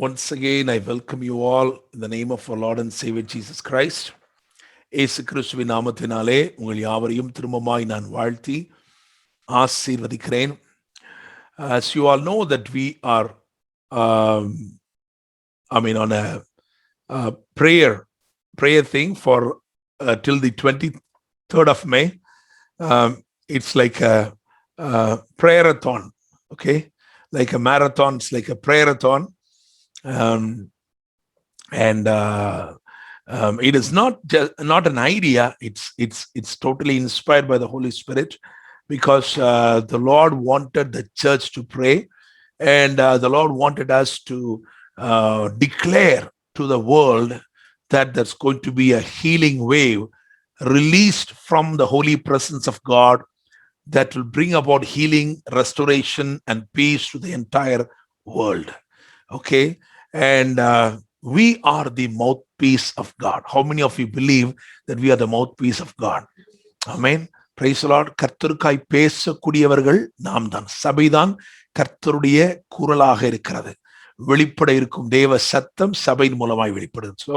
Once again, I welcome you all in the name of our Lord and Savior Jesus Christ. இயேசு கிறிஸ்துவின் நாமத்தினாலே உங்கள் யாவரையும் திரும்பமாய் நான் வாழ்த்தி ஆசீர்வதிக்கிறேன். As you all know that we are, on a prayer thing for till the 23rd of May. It's like a prayer-a-thon, okay? Like a marathon, it's like a prayer-a-thon. It is not an idea. It's totally inspired by the Holy Spirit, because the Lord wanted the church to pray, and the Lord wanted us to declare to the world that there's going to be a healing wave released from the holy presence of God that will bring about healing, restoration, and peace to the entire world. Okay, and we are the mouthpiece of God. How many of you believe that we are the mouthpiece of God? Amen. Praise the Lord. கர்த்தருக்காய் பேசக்கூடியவர்கள் நாம் தான். சபைதான் கர்த்தருடைய குரலாக இருக்கிறது. வெளிப்பட இருக்கும் தேவ சத்தம் சபையின் மூலமாய் வெளிப்படுது. So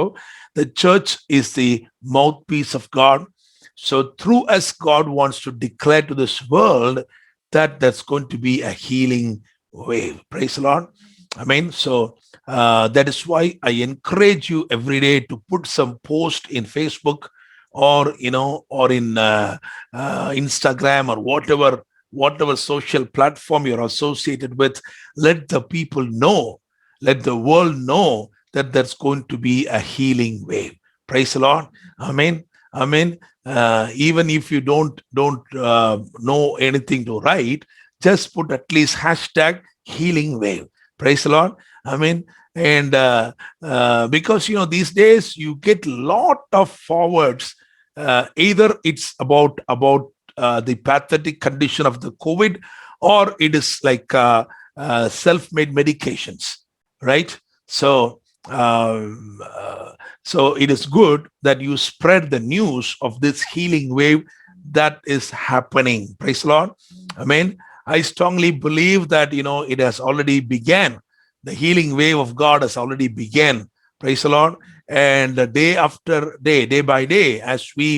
the church is the mouthpiece of God. So through us, God wants to declare to this world that there's going to be a healing wave. Praise the Lord. Amen. So that is why I encourage you every day to put some post in Facebook or or in Instagram or whatever social platform you're associated with. Let the people know, let the world know that there's going to be a healing wave. Praise the Lord. Amen. Amen. Even if you don't know anything to write, just put at least hashtag healing wave. Praise the Lord. Amen. And because these days you get lot of forwards. Either it's about the pathetic condition of the COVID, or it is like self-made medications, right? So it is good that you spread the news of this healing wave that is happening. Praise the Lord. Amen. I strongly believe that it has already began. The healing wave of God has already began. Praise the Lord. And day after day, day by day, as we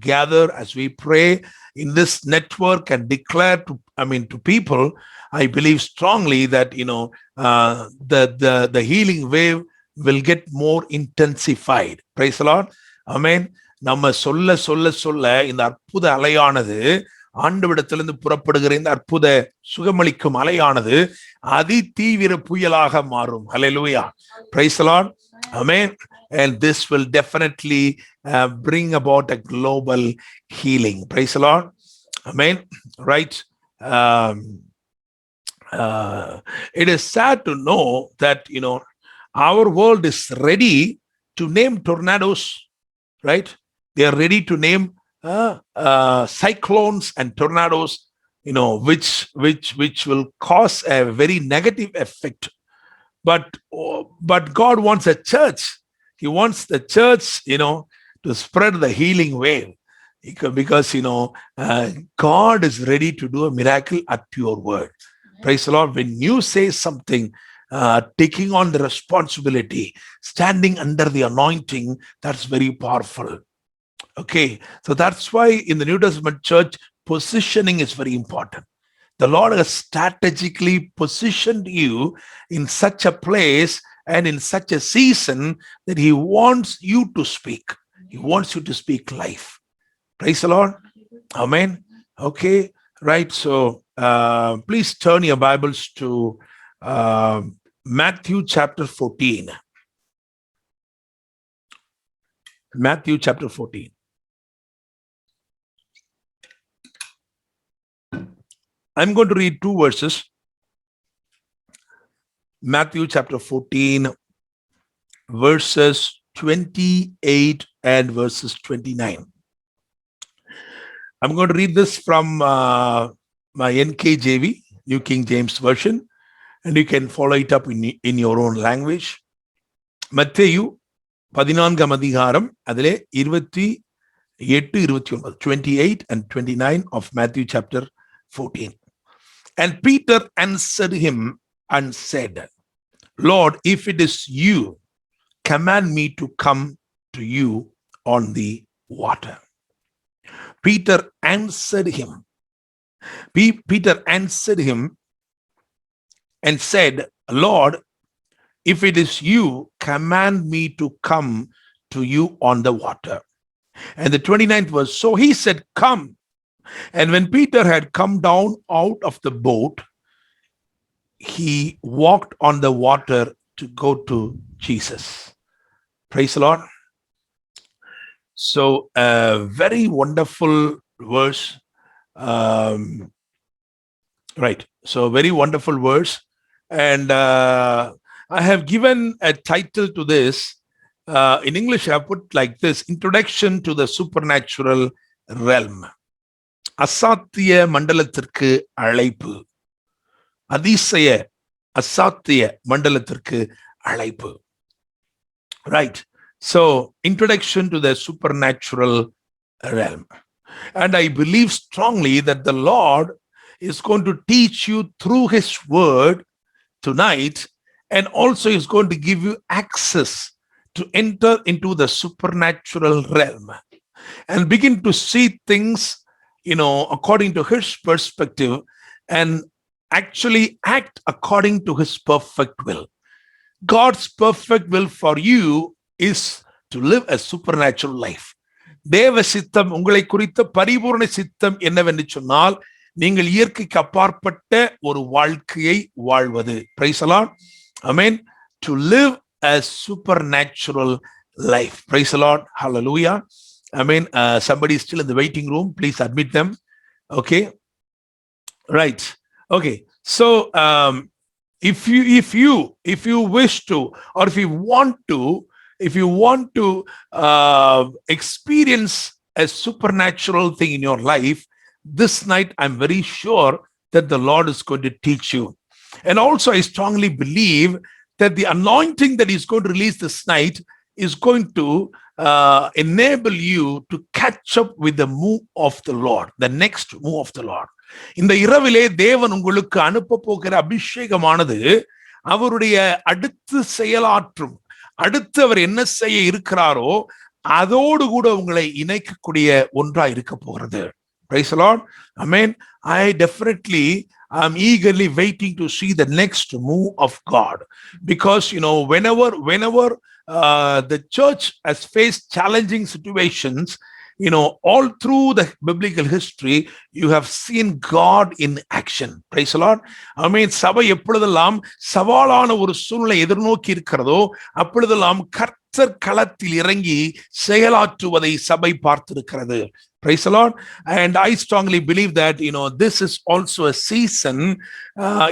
gather, as we pray in this network and declare to people, I believe strongly that the healing wave will get more intensified. Praise the Lord. Amen. நம்ம சொல்ல இந்த அற்புத அலையானது, ஆண்டவரிடத்திலிருந்து புறப்படுகிற இந்த அற்புத சுகமளிக்கும் அலையானது அதி தீவிர புயலாக மாறும். Hallelujah. Praise the Lord. Amen. And this will definitely bring about a global healing. Praise the Lord. Amen. Right. It is sad to know that our world is ready to name tornadoes, right? They are ready to name cyclones and tornadoes, which will cause a very negative effect. But God wants a church. He wants the church, to spread the healing wave, because God is ready to do a miracle at your word. Praise the Lord. When you say something, taking on the responsibility, standing under the anointing, that's very powerful. Okay, so that's why in the New Testament church, positioning is very important. The Lord has strategically positioned you in such a place and in such a season that He wants you to speak. He wants you to speak life. Praise the Lord. Amen. Okay, right. So please turn your Bibles to Matthew chapter 14. Matthew chapter 14. I'm going to read two verses. Matthew chapter 14, verses 28 and verses 29. I'm going to read this from my NKJV, New King James Version, and you can follow it up in your own language. Matthew 14 அதிகாரம் அதிலே 28 29 28 and 29 of Matthew chapter 14. And Peter answered him and said, Lord, if it is you, command me to come to you on the water. Peter answered him. Peter answered him and said, Lord, if it is you, command me to come to you on the water. And the 29th verse, so he said, come. And when Peter had come down out of the boat, he walked on the water to go to Jesus. Praise the Lord. So a very wonderful verse. Right. So very wonderful verse. And I have given a title to this. In English, I put like this: Introduction to the Supernatural Realm. அசாத்திய மண்டலத்திற்கு அழைப்பு. அதிசய அசாத்திய மண்டலத்திற்கு அழைப்பு. Right. So, introduction to the supernatural realm. And I believe strongly that the Lord is going to teach you through his word tonight, and also is going to give you access to enter into the supernatural realm and begin to see things, according to his perspective, and actually act according to his perfect will. God's perfect will for you is to live a supernatural life. தேவ சித்தம் உங்களை குறித்த பரிபூர்ண சித்தம் என்னவென்று சொன்னால், நீங்கள் இயற்கைக்கு அப்பாற்பட்ட ஒரு வாழ்க்கையை வாழ்வது. Praise the Lord. Amen. To live a supernatural life. Praise the Lord. Hallelujah. Amen. Somebody is still in the waiting room. Please admit them. Okay. Right. Okay. So, if you wish to, or if you want to experience a supernatural thing in your life, this night I'm very sure that the Lord is going to teach you. And also I strongly believe that the anointing that he's going to release this night is going to enable you to catch up with the move of the Lord, the next move of the Lord. இந்த இரவிலே தேவன் உங்களுக்கு அனுப்ப போகிற அபிஷேகமானது அவருடைய அடுத்து செயலாற்றும், அடுத்து அவர் என்ன செய்ய இருக்கிறாரோ அதோடு கூட உங்களை இணைக்கக்கூடிய ஒன்றா இருக்க போகிறது. Praise the Lord. Amen. I definitely am eagerly waiting to see the next move of God, because whenever the church has faced challenging situations, all through the biblical history, you have seen God in action. Praise the Lord. Amen. சபை எப்பொழுதெல்லாம் சவாலான ஒரு சூழ்நிலை எதிர்நோக்கி இருக்கிறதோ அப்பொழுதெல்லாம் கர்த்தர் களத்தில் இறங்கி செயலாற்றுவதை சபை பார்த்திருக்கிறது. Praise the Lord. And I strongly believe that, this is also a season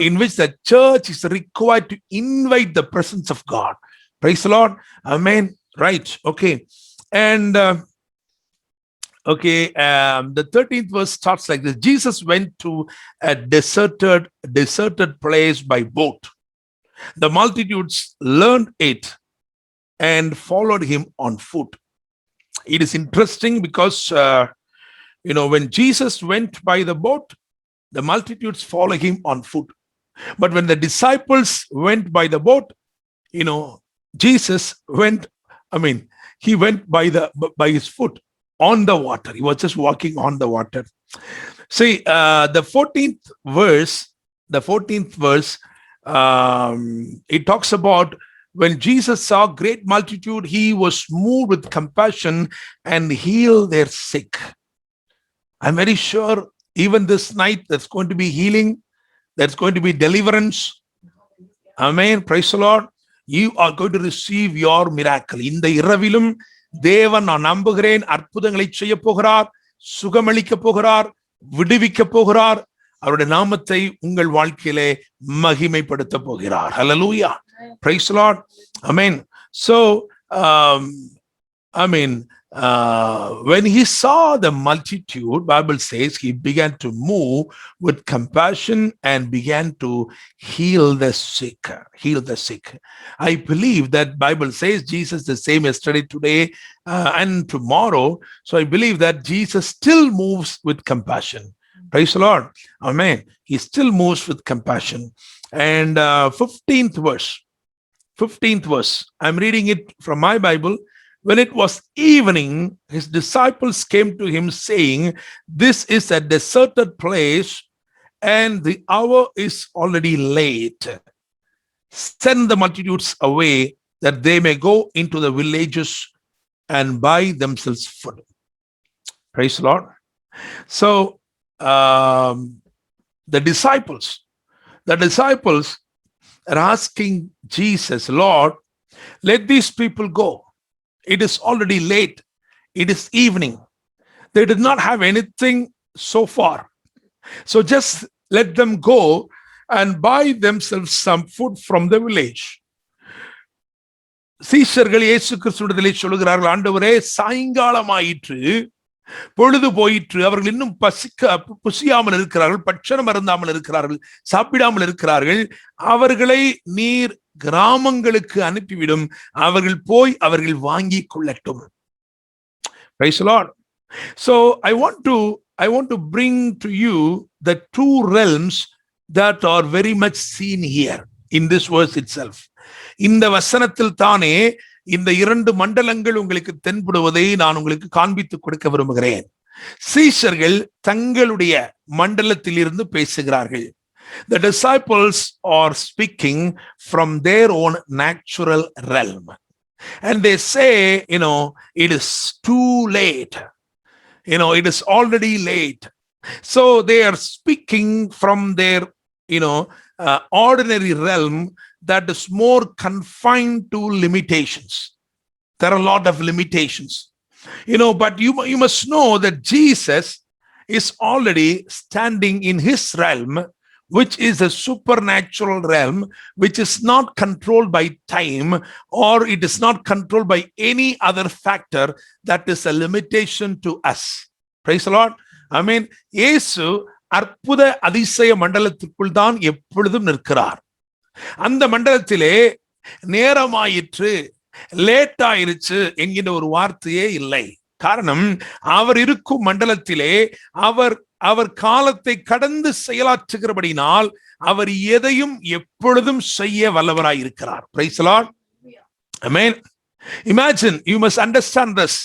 in which the church is required to invite the presence of God. Praise the Lord. Amen. Right. Okay. And the 13th verse starts like this. Jesus went to a deserted place by boat. The multitudes learned it and followed him on foot. It is interesting because, when Jesus went by the boat, the multitudes followed him on foot. But when the disciples went by the boat, Jesus went, he went by his foot on the water. He was just walking on the water. See, the 14th verse, it talks about when Jesus saw great multitude, he was moved with compassion and healed their sick. I'm very sure even this night there's going to be healing, there's going to be deliverance. Amen. Praise the Lord. You are going to receive your miracle. இந்த இரவிலும் தேவன், நான் நம்புகிறேன், அற்புதங்களை செய்ய போகிறார், சுகமளிக்க போகிறார், விடுவிக்க போகிறார். அவருடைய நாமத்தை உங்கள் வாழ்க்கையிலே மகிமைப்படுத்த போகிறார். Hallelujah. Praise the Lord. Amen. So, when he saw the multitude, Bible says he began to move with compassion and began to heal the sick. I believe that Bible says Jesus the same yesterday, today, and tomorrow. So I believe that Jesus still moves with compassion. Praise the Lord. Amen. He still moves with compassion. And 15th verse. 15th verse. I'm reading it from my Bible. When it was evening, his disciples came to him saying, "This is a deserted place, and the hour is already late. Send the multitudes away that they may go into the villages and buy themselves food." Praise the Lord. So the disciples are asking Jesus, "Lord, let these people go. It is already late. It is evening. They did not have anything so far. So just let them go and buy themselves some food from the village." சீஷர்கள் இயேசு கிறிஸ்துவிடத்திலே சொல்லுகிறார்கள், "ஆண்டவரே, சாயங்காலம் ஆயிற்று, பொழுது போயிற்று, அவர்கள் இன்னும் புசியாமல் இருக்கிறார்கள், பட்சணம் அருந்தாமல் இருக்கிறார்கள், சாப்பிடாமல் இருக்கிறார்கள். அவர்களை நீர் கிராமங்களுக்கு அனுப்பிவிடும். அவர்கள் போய் அவர்கள் வாங்கி கொள்ளட்டும்." Praise the Lord. So I want to bring to you the two realms that are very much seen here in this verse itself. இந்த வசனத்தில் தானே இந்த இரண்டு மண்டலங்கள் உங்களுக்கு தென்படுவதை நான் உங்களுக்கு காண்பித்து கொடுக்க விரும்புகிறேன். சீஷர்கள் தங்களுடைய மண்டலத்தில் இருந்து பேசுகிறார்கள். The disciples are speaking from their own natural realm. And they say, it is too late. It is already late. So they are speaking from their, ordinary realm that is more confined to limitations. There are a lot of limitations. But you must know that Jesus is already standing in his realm, which is a supernatural realm, which is not controlled by time, or it is not controlled by any other factor that is a limitation to us. Praise the Lord. இயேசு அற்புத அதிசய மண்டலத்திற்குள் தான் எப்பொழுதும் நிற்கிறார். அந்த மண்டலத்திலே நேரமாயிற்று, late ஆயிருச்சு என்கிற ஒரு வார்த்தையே இல்லை. காரணம், அவர் இருக்கும் மண்டலத்திலே அவர் காலத்தை கடந்து செயலாற்றுகிறபடினால் அவர் எதையும் எப்பொழுதும் செய்ய வல்லவராய் இருக்கிறார். Praise the Lord. Amen. Imagine, you must understand this.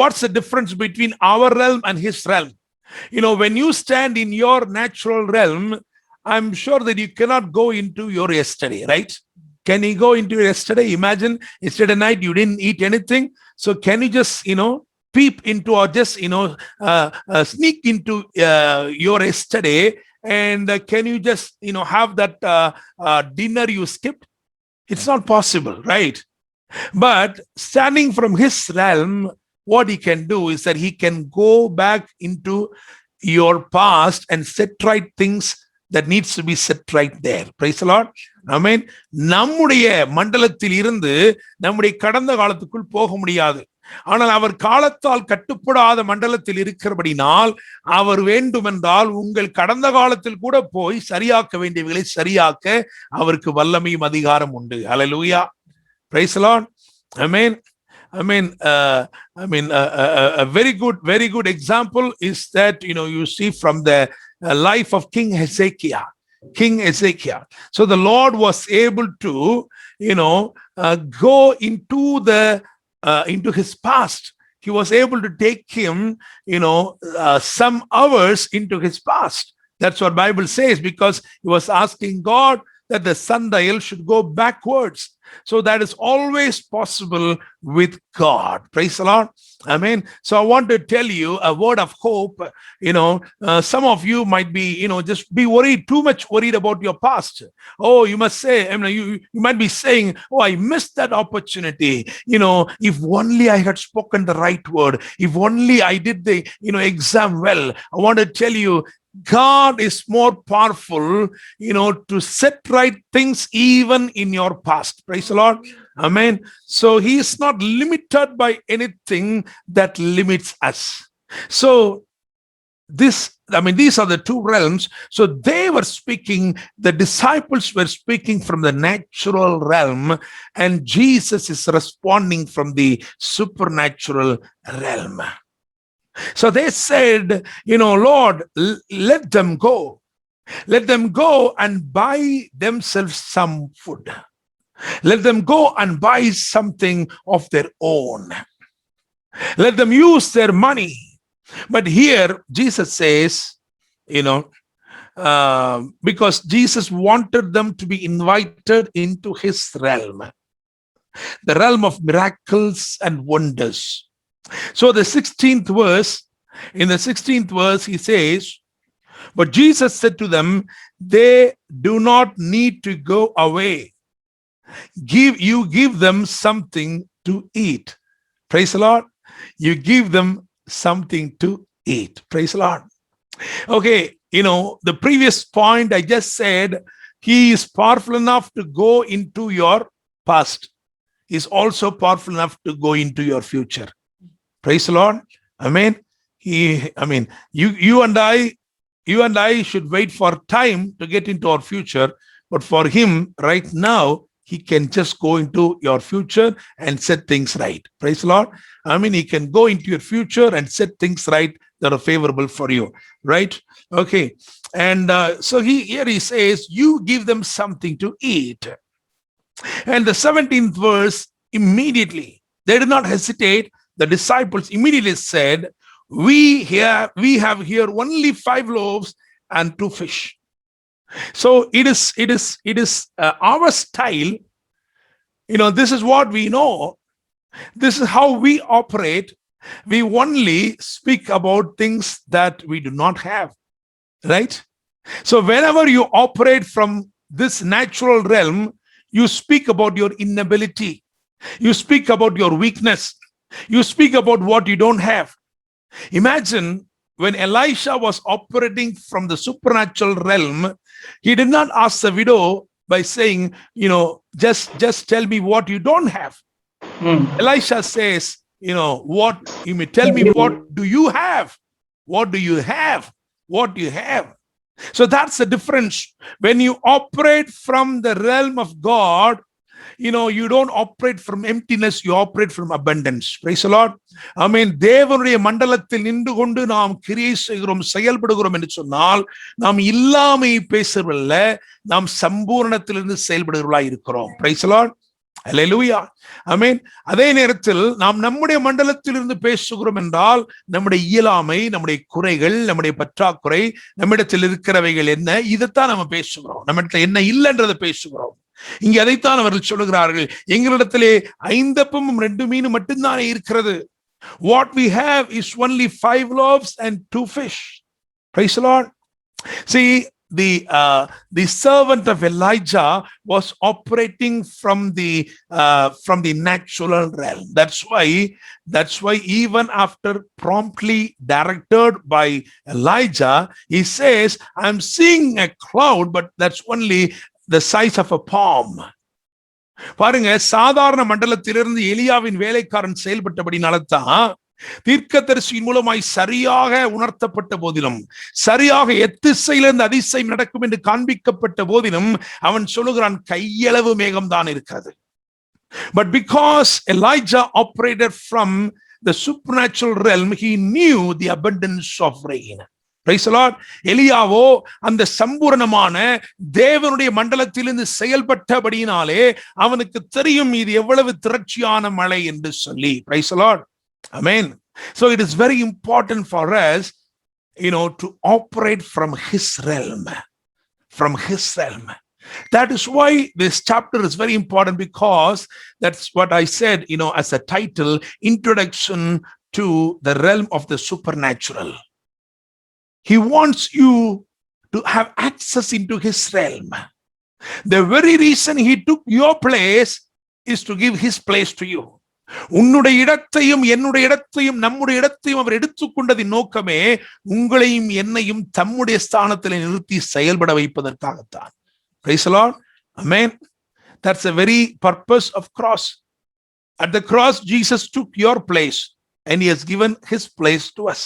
What's the difference between our realm and his realm? When you stand in your natural realm, I'm sure that you cannot go into your yesterday, right? Can you go into your yesterday? Imagine yesterday night you didn't eat anything. So can you just, peep into, or just, sneak into your yesterday, and can you just, have that dinner you skipped? It's not possible, right? But standing from his realm, what he can do is that he can go back into your past and set right things that needs to be set right there. Praise the Lord. Amen. நம்முடைய மண்டலத்தில் இருந்து நம்முடைய கடந்த காலத்துக்குள் போக முடியாது. ஆனால் அவர் காலத்தால் கட்டுப்படாத மண்டலத்தில் இருக்கிறபடினால் அவர் வேண்டுமென்றால் உங்கள் கடந்த காலத்தில் கூட போய் சரியாக்க வேண்டியவைகளை சரியாக்க அவருக்கு வல்லமையும் அதிகாரம் உண்டு. Hallelujah. Praise the Lord. Amen. A very good example is that you see from the life of King Hezekiah. So the Lord was able to go into his past. He was able to take him some hours into his past. That's what Bible says, because he was asking God that the sundial should go backwards. So that is always possible with God. Praise the Lord. Amen. So I want to tell you a word of hope. Some of you might be, just be worried, too much worried about your past. Oh, you must say, you might be saying, "Oh, I missed that opportunity. If only I had spoken the right word. If only I did the, exam well." I want to tell you, God is more powerful, to set right things even in your past. Praise the Lord. Amen. So he is not limited by anything that limits us. So these are the two realms. So they were speaking, the disciples were speaking from the natural realm, and Jesus is responding from the supernatural realm. So they said, "Lord, let them go. Let them go and buy themselves some food." Let them go and buy something of their own. Let them use their money. But here Jesus says, because Jesus wanted them to be invited into his realm, the realm of miracles and wonders. So the 16th verse, in the 16th verse, he says, but Jesus said to them, they do not need to go away. Give them something to eat. Praise the Lord. You give them something to eat. Praise the Lord. Okay, the previous point I just said, he is powerful enough to go into your past. Is also powerful enough to go into your future. Praise the Lord. Amen. You and I should wait for time to get into our future, but for him right now, he can just go into your future and set things right. Praise the Lord. He can go into your future and set things right that are favorable for you. Right? Okay. And so here he says, you give them something to eat. And the 17th verse, immediately, they did not hesitate. The disciples immediately said, we have here only 5 loaves and 2 fish. So it is our style. This is what we know. This is how we operate. We only speak about things that we do not have. Right? So whenever you operate from this natural realm, you speak about your inability. You speak about your weakness. You speak about what you don't have. Imagine when Elisha was operating from the supernatural realm, he did not ask the widow by saying, just tell me what you don't have. Elisha says, what you may tell me, what do you have? What do you have? What do you have? So that's the difference. When you operate from the realm of God, you don't operate from emptiness, you operate from abundance. Praise the Lord. தேவனுடைய மண்டலத்தில் நின்று கொண்டு நாம் கிரியை செய்கிறோம், செயல்படுகிறோம் என்று சொன்னால், நாம் இல்லாமை பேசுறதில்ல, நாம் சம்பூரணத்திலிருந்து செயல்படுகிறவர்களாய் இருக்கிறோம். Praise the Lord. Hallelujah. அதே நேரத்தில் நாம் நம்முடைய மண்டலத்திலிருந்து பேசுகிறோம் என்றால், நம்முடைய இயலாமை, நம்முடைய குறைகள், நம்முடைய பற்றாக்குறை, நம்மிடத்தில் இருக்கிறவைகள் என்ன, இதைத்தான் நம்ம பேசுகிறோம். நம்மிடத்தில் என்ன இல்லைன்றதை பேசுகிறோம். இங்கே அதைத்தான் அவர்கள் சொல்லுகிறார்கள், எங்களிடத்திலே 5 அப்பமும் 2 மீனும் மட்டும்தானே இருக்கிறது. What we have is only 5 loaves and 2 fish. Praise the Lord. See, the servant of Elijah was operating from the natural realm. That's why even after promptly directed by Elijah, he says, I'm seeing a cloud, but that's only the size of a palm. பாருங்க, சாதாரண மண்டலத்திலிருந்து எலியாவின் வேலைக்காரன் செயல்பட்டபடினால்தான் தீர்க்கதரிசியின் மூலமாய் சரியாக உணர்த்தப்பட்ட போதிலும், சரியாக எத்திசையிலிருந்து அதிசயம் நடக்கும் என்று காண்பிக்கப்பட்ட போதிலும், அவன் சொல்லுகிறான், கையளவு மேகம் தான் இருக்கிறது. But because Elijah operated from the supernatural realm, he knew the abundance of rain. Praise the Lord. எலியாவோ அந்த சம்பூரணமான தேவனுடைய மண்டலத்திலிருந்து செயல்பட்டபடியினாலே அவனுக்கு தெரியும் இது எவ்வளவு திரட்சியான மழை என்று சொல்லி. Praise the Lord. Amen. So it is very important for us, to operate from his realm. From his realm. That is why this chapter is very important, because that's what I said, as a title, Introduction to the Realm of the Supernatural. He wants you to have access into his realm. The very reason he took your place is to give his place to you. உன்னுடைய இடத்தையும் என்னுடைய இடத்தையும் நம்முடைய இடத்தையும் அவர் எடுத்துக்கொண்டதின் நோக்கமே உங்களையும் என்னையும் தம்முடைய ஸ்தானத்தில் நிறுத்தி செயல்பட வைப்பதற்காகத்தான். Praise the Lord. Amen. That's the very purpose of cross. At the cross, Jesus took your place and he has given his place to us.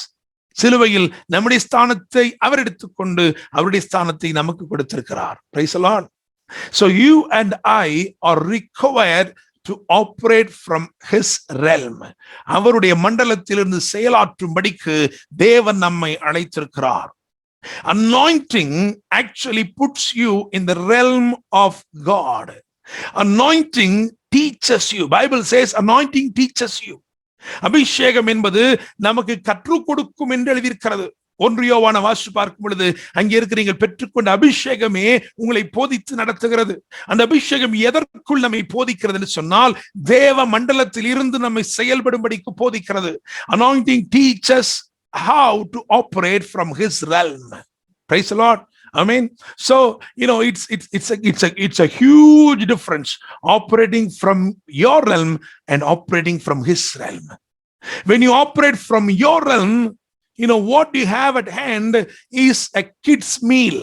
சிலுவையில் நம்முடைய ஸ்தானத்தை அவர் எடுத்துக்கொண்டு அவருடைய ஸ்தானத்தை நமக்கு கொடுத்திருக்கிறார். Praise the Lord. So you and I are required to operate from his realm. அவருடைய மண்டலத்திலிருந்து செயலாற்றும்படிக்கு தேவன் நம்மை அழைத்திருக்கிறார். Anointing actually puts you in the realm of God. Anointing teaches you. Bible says anointing teaches you. அபிஷேகம் என்பது நமக்கு கற்றுக் கொடுக்கும் என்று எழுதியிருக்கிறது. 1 யோவான வாசித்து பார்க்கும் பொழுது அங்கே இருக்கிற நீங்கள் பெற்றுக்கொண்ட அபிஷேகமே உங்களை போதித்து நடத்துகிறது. அந்த அபிஷேகம் எதற்குள் நம்மை போதிக்கிறது என்று சொன்னால் தேவ மண்டலத்தில் இருந்து நம்மை செயல்படும்படிக்கு போதிக்கிறது. Anointing teaches how to operate from his realm. Praise the Lord. Amen. So it's a huge difference operating from your realm and operating from his realm. When you operate from your realm, what you have at hand is a kid's meal.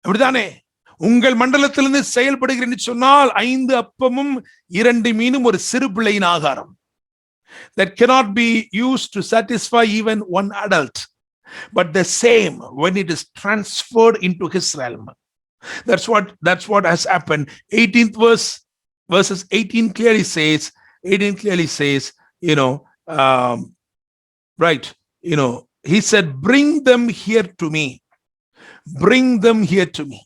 அப்படிதானே? உங்கள் மண்டலத்திலிருந்து செயல்படுகிறேன்னு சொன்னால் 5 அப்பமும் 2 மீனும் ஒரு சிறு பிள்ளையின் ஆகாரம். That cannot be used to satisfy even one adult. But the same when it is transferred into his realm. That's what has happened. 18th verses 18 clearly says, right, he said, bring them here to me. Bring them here to me.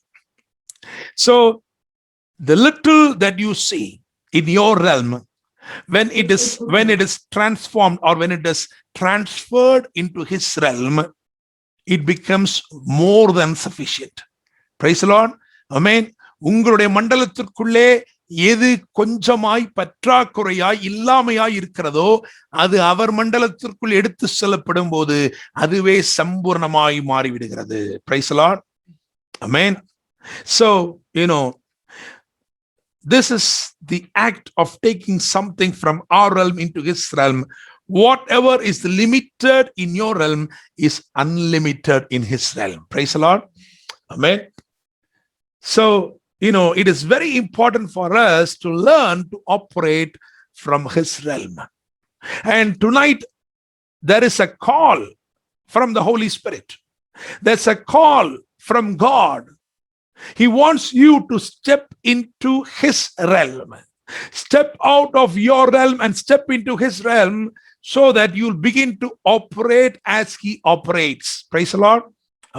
So the little that you see in your realm, when it is transformed or when it is transferred into his realm, it becomes more than sufficient. Praise the Lord. Amen. உங்களுடைய மண்டலத்திற்குள்ளே எது கொஞ்சமாய் பற்றாக்குறையாய் இல்லாமையாய் இருக்கிறதோ அது அவர் மண்டலத்திற்குள் எடுத்து செல்லப்படும் போது அதுவே சம்பூர்ணமாய் மாறிவிடுகிறது. Praise the Lord. Amen. So this is the act of taking something from our realm into his realm. Whatever is limited in your realm is unlimited in his realm. Praise the Lord. Amen. So, it is very important for us to learn to operate from his realm. And tonight, there is a call from the Holy Spirit. There's a call from God. He wants you to step into his realm. Step out of your realm and step into his realm so that you'll begin to operate as he operates. Praise the Lord.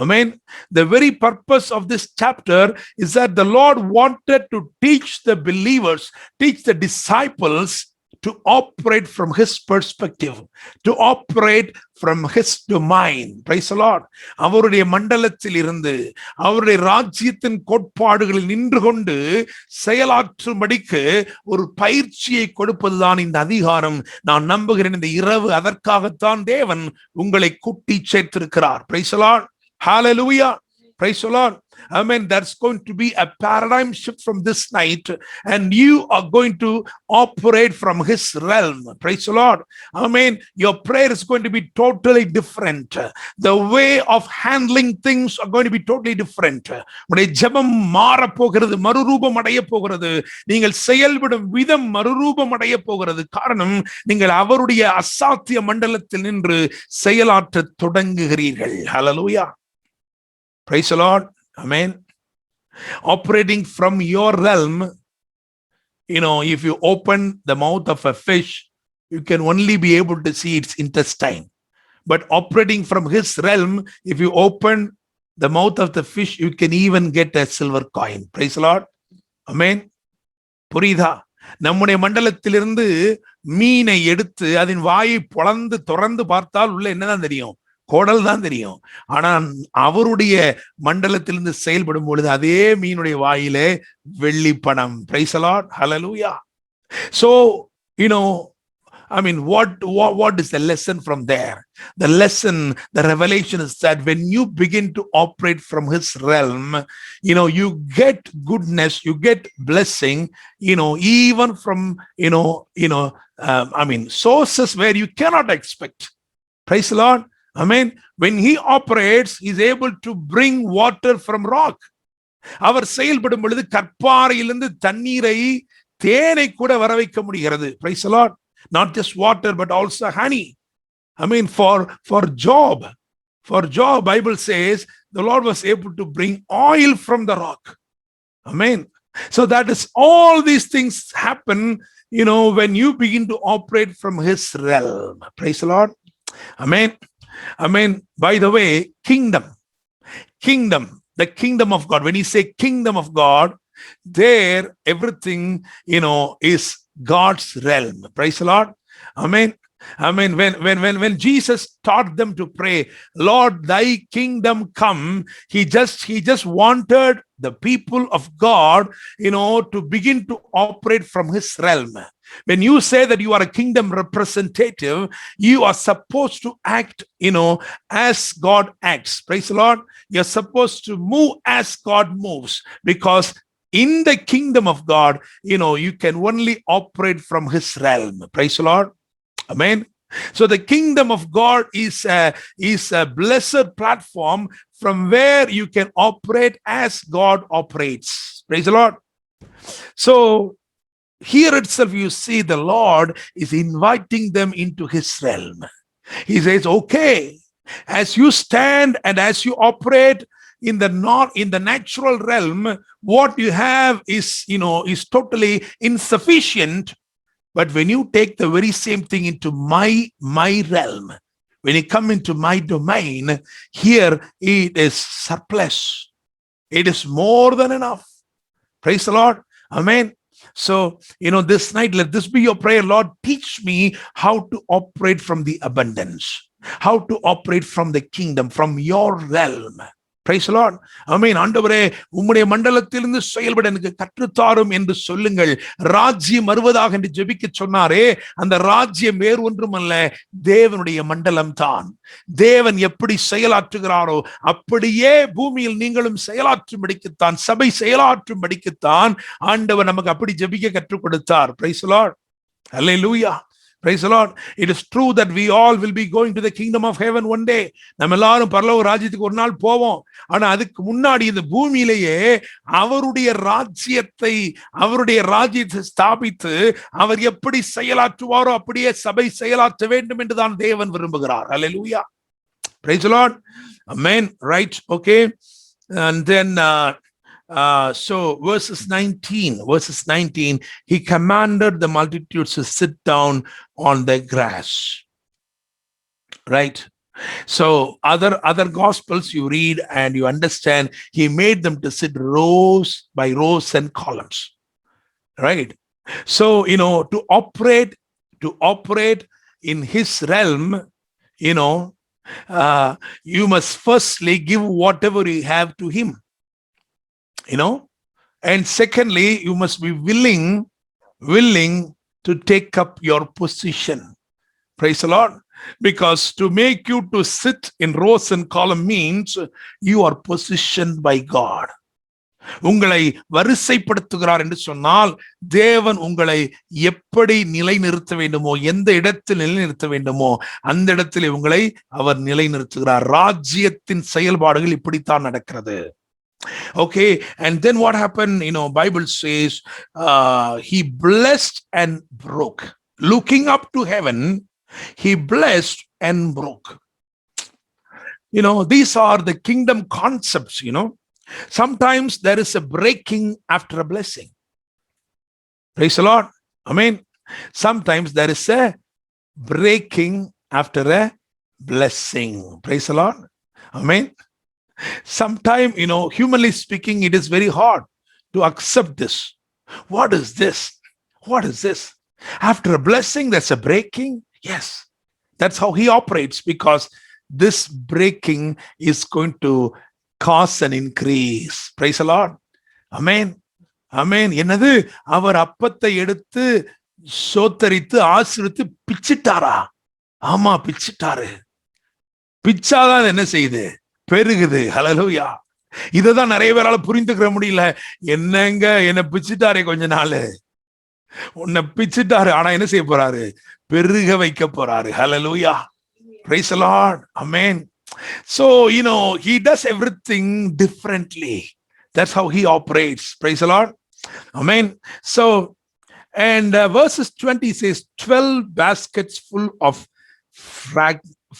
Amen. The very purpose of this chapter is that the Lord wanted to teach the believers, teach the disciples to operate from his perspective, to operate from his domain. Praise the Lord. அவருடைய மண்டலத்தில் இருந்து அவருடைய ராஜ்யத்தின் கோட்பாடுகளில் நின்று கொண்டு செயலாற்றும்படிக்கு ஒரு பயிற்சியை கொடுப்பதுதான் இந்த அதிகாரம். நான் நம்புகிறேன் இந்த இரவு அதற்காகத்தான் தேவன் உங்களை கூட்டி சேர்த்திருக்கிறார். Praise the Lord. Hallelujah. Praise the Lord. Amen. There's going to be a paradigm shift from this night, and you are going to operate from his realm. Praise the Lord. Amen. Your prayer is going to be totally different. The way of handling things are going to be totally different. உடைய ஜெபம் மாற போகிறது, மறுரூபம் அடைய போகிறது. நீங்கள் செயல்படும் விதம் மறுரூபம் அடைய போகிறது. காரணம் நீங்கள் அவருடைய அசாத்திய மண்டலத்தில் நின்று செயலாற்ற தொடங்குகிறீர்கள். Hallelujah. Praise the Lord. Amen. Operating from your realm, if you open the mouth of a fish, you can only be able to see its intestine. But operating from his realm, if you open the mouth of the fish, you can even get a silver coin. Praise the Lord. Amen. புரியுதா? நம்முடைய மண்டலத்திலிருந்து மீனை எடுத்து அதன் வாயை பொளந்து திறந்து பார்த்தால் உள்ள என்னதான் தெரியும்? கோடல் தான் தெரியும். ஆனா அவருடைய மண்டலத்திலிருந்து செயல்படும் பொழுது அதே மீனுடைய வாயிலே வெள்ளி பணம். Praise the Lord. Hallelujah. So, what is the lesson from there? The lesson, the revelation is that when you begin to operate from his realm, you get goodness, you get blessing, even from, sources where you cannot expect. Praise the Lord. Amen. When he operates, he is able to bring water from rock. அவர் செயல்படும் பொழுது கற்பாறையிலிருந்து தண்ணீரை தேனை கூட வர வைக்க முடிகிறது. Praise the Lord. Not just water but also honey. For Job, Bible says the Lord was able to bring oil from the rock. Amen. So that is all these things happen, when you begin to operate from his realm. Praise the Lord. Amen. By the way, kingdom, the kingdom of God. When you say kingdom of God, There, everything, is God's realm. Praise the Lord. Amen. When Jesus taught them to pray, Lord, thy kingdom come, he just wanted the people of God, to begin to operate from his realm. When you say that you are a kingdom representative, you are supposed to act, as God acts. Praise the Lord. You're supposed to move as God moves, because in the kingdom of God, you can only operate from his realm. Praise the Lord. Amen. So the kingdom of God is a blessed platform from where you can operate as God operates. Praise the Lord. So here itself, you see the Lord is inviting them into his realm. He says, okay, as you stand and as you operate in the natural realm, what you have is totally insufficient. But when you take the very same thing into my realm, when you come into my domain, here it is surplus. It is more than enough. Praise the Lord. Amen. So, this night, let this be your prayer. Lord, teach me how to operate from the abundance, how to operate from the kingdom, from your realm. Praise the Lord. Amen. ஆண்டவரே, உம்முடைய மண்டலத்திலிருந்து செயல்பட எனக்கு கற்றுத்தாரும் என்று சொல்லுங்கள். ராஜ்யம் வருவதாக என்று ஜெபிக்க சொன்னாரே, அந்த ராஜ்யம் வேறு ஒன்றும் அல்ல, தேவனுடைய மண்டலம் தான். தேவன் எப்படி செயலாற்றுகிறாரோ அப்படியே பூமியில் நீங்களும் செயலாற்றும்படிக்குத்தான், சபை செயலாற்றும்படிக்குத்தான் ஆண்டவர் நமக்கு அப்படி ஜெபிக்க கற்றுக் கொடுத்தார். Praise the Lord. Hallelujah. Praise the Lord. It is true that we all will be going to the kingdom of heaven one day. நம்ம எல்லாரும் பரலோக ராஜ்யத்துக்கு ஒரு நாள் போவோம். ஆனா அதுக்கு முன்னாடி இந்த பூமியிலேயே அவருடைய ராஜ்யத்தை ஸ்தாபித்து அவர் எப்படி செயலாற்றுவாரோ அப்படியே சபை செயலாற்ற வேண்டும் என்று தான் தேவன் விரும்புகிறார். Hallelujah. Praise the Lord. Amen. Right. Okay. And then so verses 19, he commanded the multitudes to sit down on the grass. Right. So other gospels you read and you understand, he made them to sit rows by rows and columns. Right. So, to operate in his realm, you must firstly give whatever you have to him. And secondly, you must be willing to take up your position. Praise the Lord. Because to make you to sit in rows and column means you are positioned by God. உங்களை வரிசைப்படுத்துகிறார் என்று சொன்னால், தேவன் உங்களை எப்படி நிலைநிறுத்த வேண்டுமோ, எந்த இடத்தில் நிலைநிறுத்த வேண்டுமோ அந்த இடத்தில் உங்களை அவர் நிலைநிறுத்துகிறார். ராஜ்யத்தின் செயல்பாடுகள் இப்படித்தான் நடக்கிறது. Okay, and then what happened? Bible says he blessed and broke. Looking up to heaven, he blessed and broke. These are the kingdom concepts. Sometimes there is a breaking after a blessing. Praise the Lord. Amen. Sometimes there is a breaking after a blessing. Praise the Lord. Amen. Sometimes, humanly speaking, it is very hard to accept this. What is this? What is this? After a blessing, there's a breaking. Yes, that's how he operates, because this breaking is going to cause an increase. Praise the Lord. Amen. Amen. என்னது, அவர் அப்பத்தை எடுத்து சோத்தரித்து ஆசீர்வதித்து பிச்சிட்டாரா? ஆமா, பிச்சிட்டாரு. பிச்சாதான் என்ன செய்யுது? பெருகுது. ஹல்லேலூயா. இததான் நிறைய பேரால புரிந்துக்கிற முடியல. என்னங்க, என்ன பிச்சிட்டாரே, கொஞ்ச நாள் உன்னை பிச்சிட்டாரு, ஆனா என்ன செய்ய போறாரு? பெருக வைக்க போறாரு. ஹல்லேலூயா. Praise the Lord. Amen. So, he does everything differently. That's how he operates. Praise the Lord. Amen. So, and verses 20 says 12 baskets full of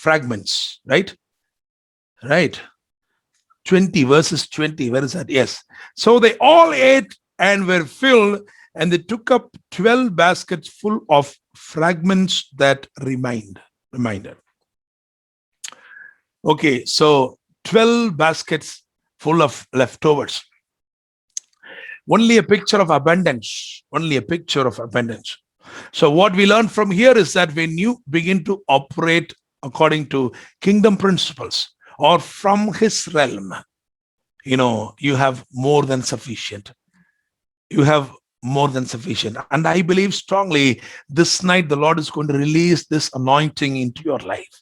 fragments. Right. 20, verses 20. Where is that? Yes. So they all ate and were filled, and they took up 12 baskets full of fragments that remained. Okay, so 12 baskets full of leftovers. Only a picture of abundance. Only a picture of abundance. So what we learn from here is that when you begin to operate according to kingdom principles or from his realm, you have more than sufficient. You have more than sufficient. And I believe strongly this night the Lord is going to release this anointing into your life.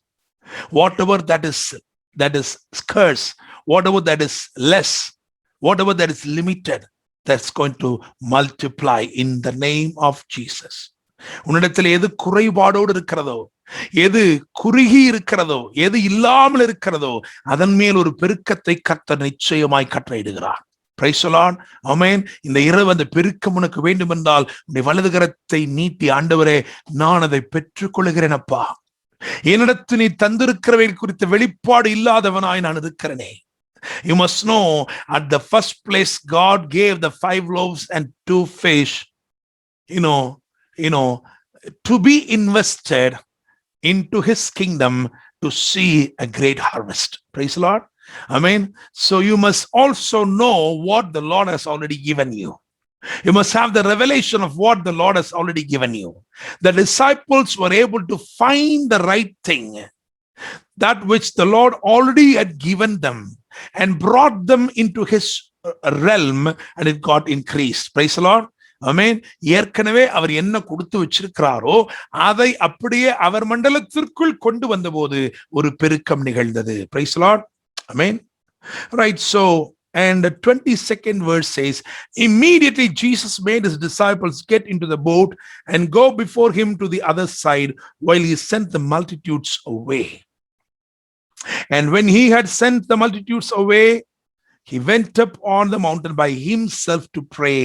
Whatever that is scarce, whatever that is less, whatever that is limited, that's going to multiply in the name of Jesus. உன்னிடத்தில் எது குறைபாடோடு இருக்கிறதோ, எது குறுகி இருக்கிறதோ, எது இல்லாமல் இருக்கிறதோ, அதன் மேல் ஒரு பெருக்கத்தை கர்த்தர் நிச்சயமாய் கட்டளையிடுகிறார். Praise the lord. ஆமென். இந்த இரவு அந்த பெருக்கம் உனக்கு வேண்டும் என்றால் உன்னுடைய வலது கரத்தை நீட்டி, ஆண்டவரே நான் அதை பெற்றுக்கொள்கிறேன் அப்பா, என்னிடத்து நீ தந்திருக்கிறவை குறித்த வெளிப்பாடு இல்லாதவனாய் நான் இருக்கிறேனே. You must know, at the first place God gave the 5 loaves and 2 fish, to be invested into his kingdom to see a great harvest. Praise the Lord. Amen. So you must also know what the Lord has already given you. You must have the revelation of what the Lord has already given you. The disciples were able to find the right thing, that which the Lord already had given them, and brought them into his realm, and it got increased. Praise the Lord. ஆமென். ஏற்கனவே அவர் என்ன கொடுத்து வச்சிருக்கிறாரோ அதை அப்படியே அவர் மண்டலத்திற்குள் கொண்டு வந்தபோது ஒரு பெருக்கம் நிகழ்ந்தது. Praise the Lord. Amen. Right. So, and the 22nd verse says, immediately Jesus made his disciples get into the boat and go before him to the other side while he sent the multitudes away. And when he had sent the multitudes away, he went up on the mountain by himself to pray.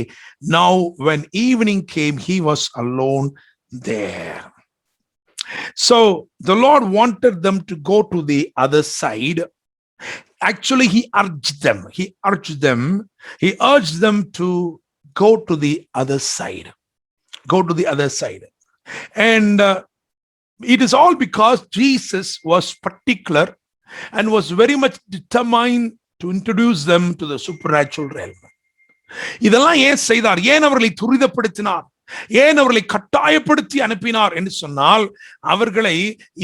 Now, when evening came, he was alone there. So, the Lord wanted them to go to the other side. Actually, he urged them. He urged them to go to the other side. Go to the other side. And it is all because Jesus was particular and was very much determined to introduce them to the supernatural realm. இதெல்லாம் ஏன் செய்தார்? ஏன் அவர்களை துரிதப்படுத்தினார்? ஏன் அவர்களை கட்டாயப்படுத்தி அனுப்பினார் என்று சொன்னால், அவர்களை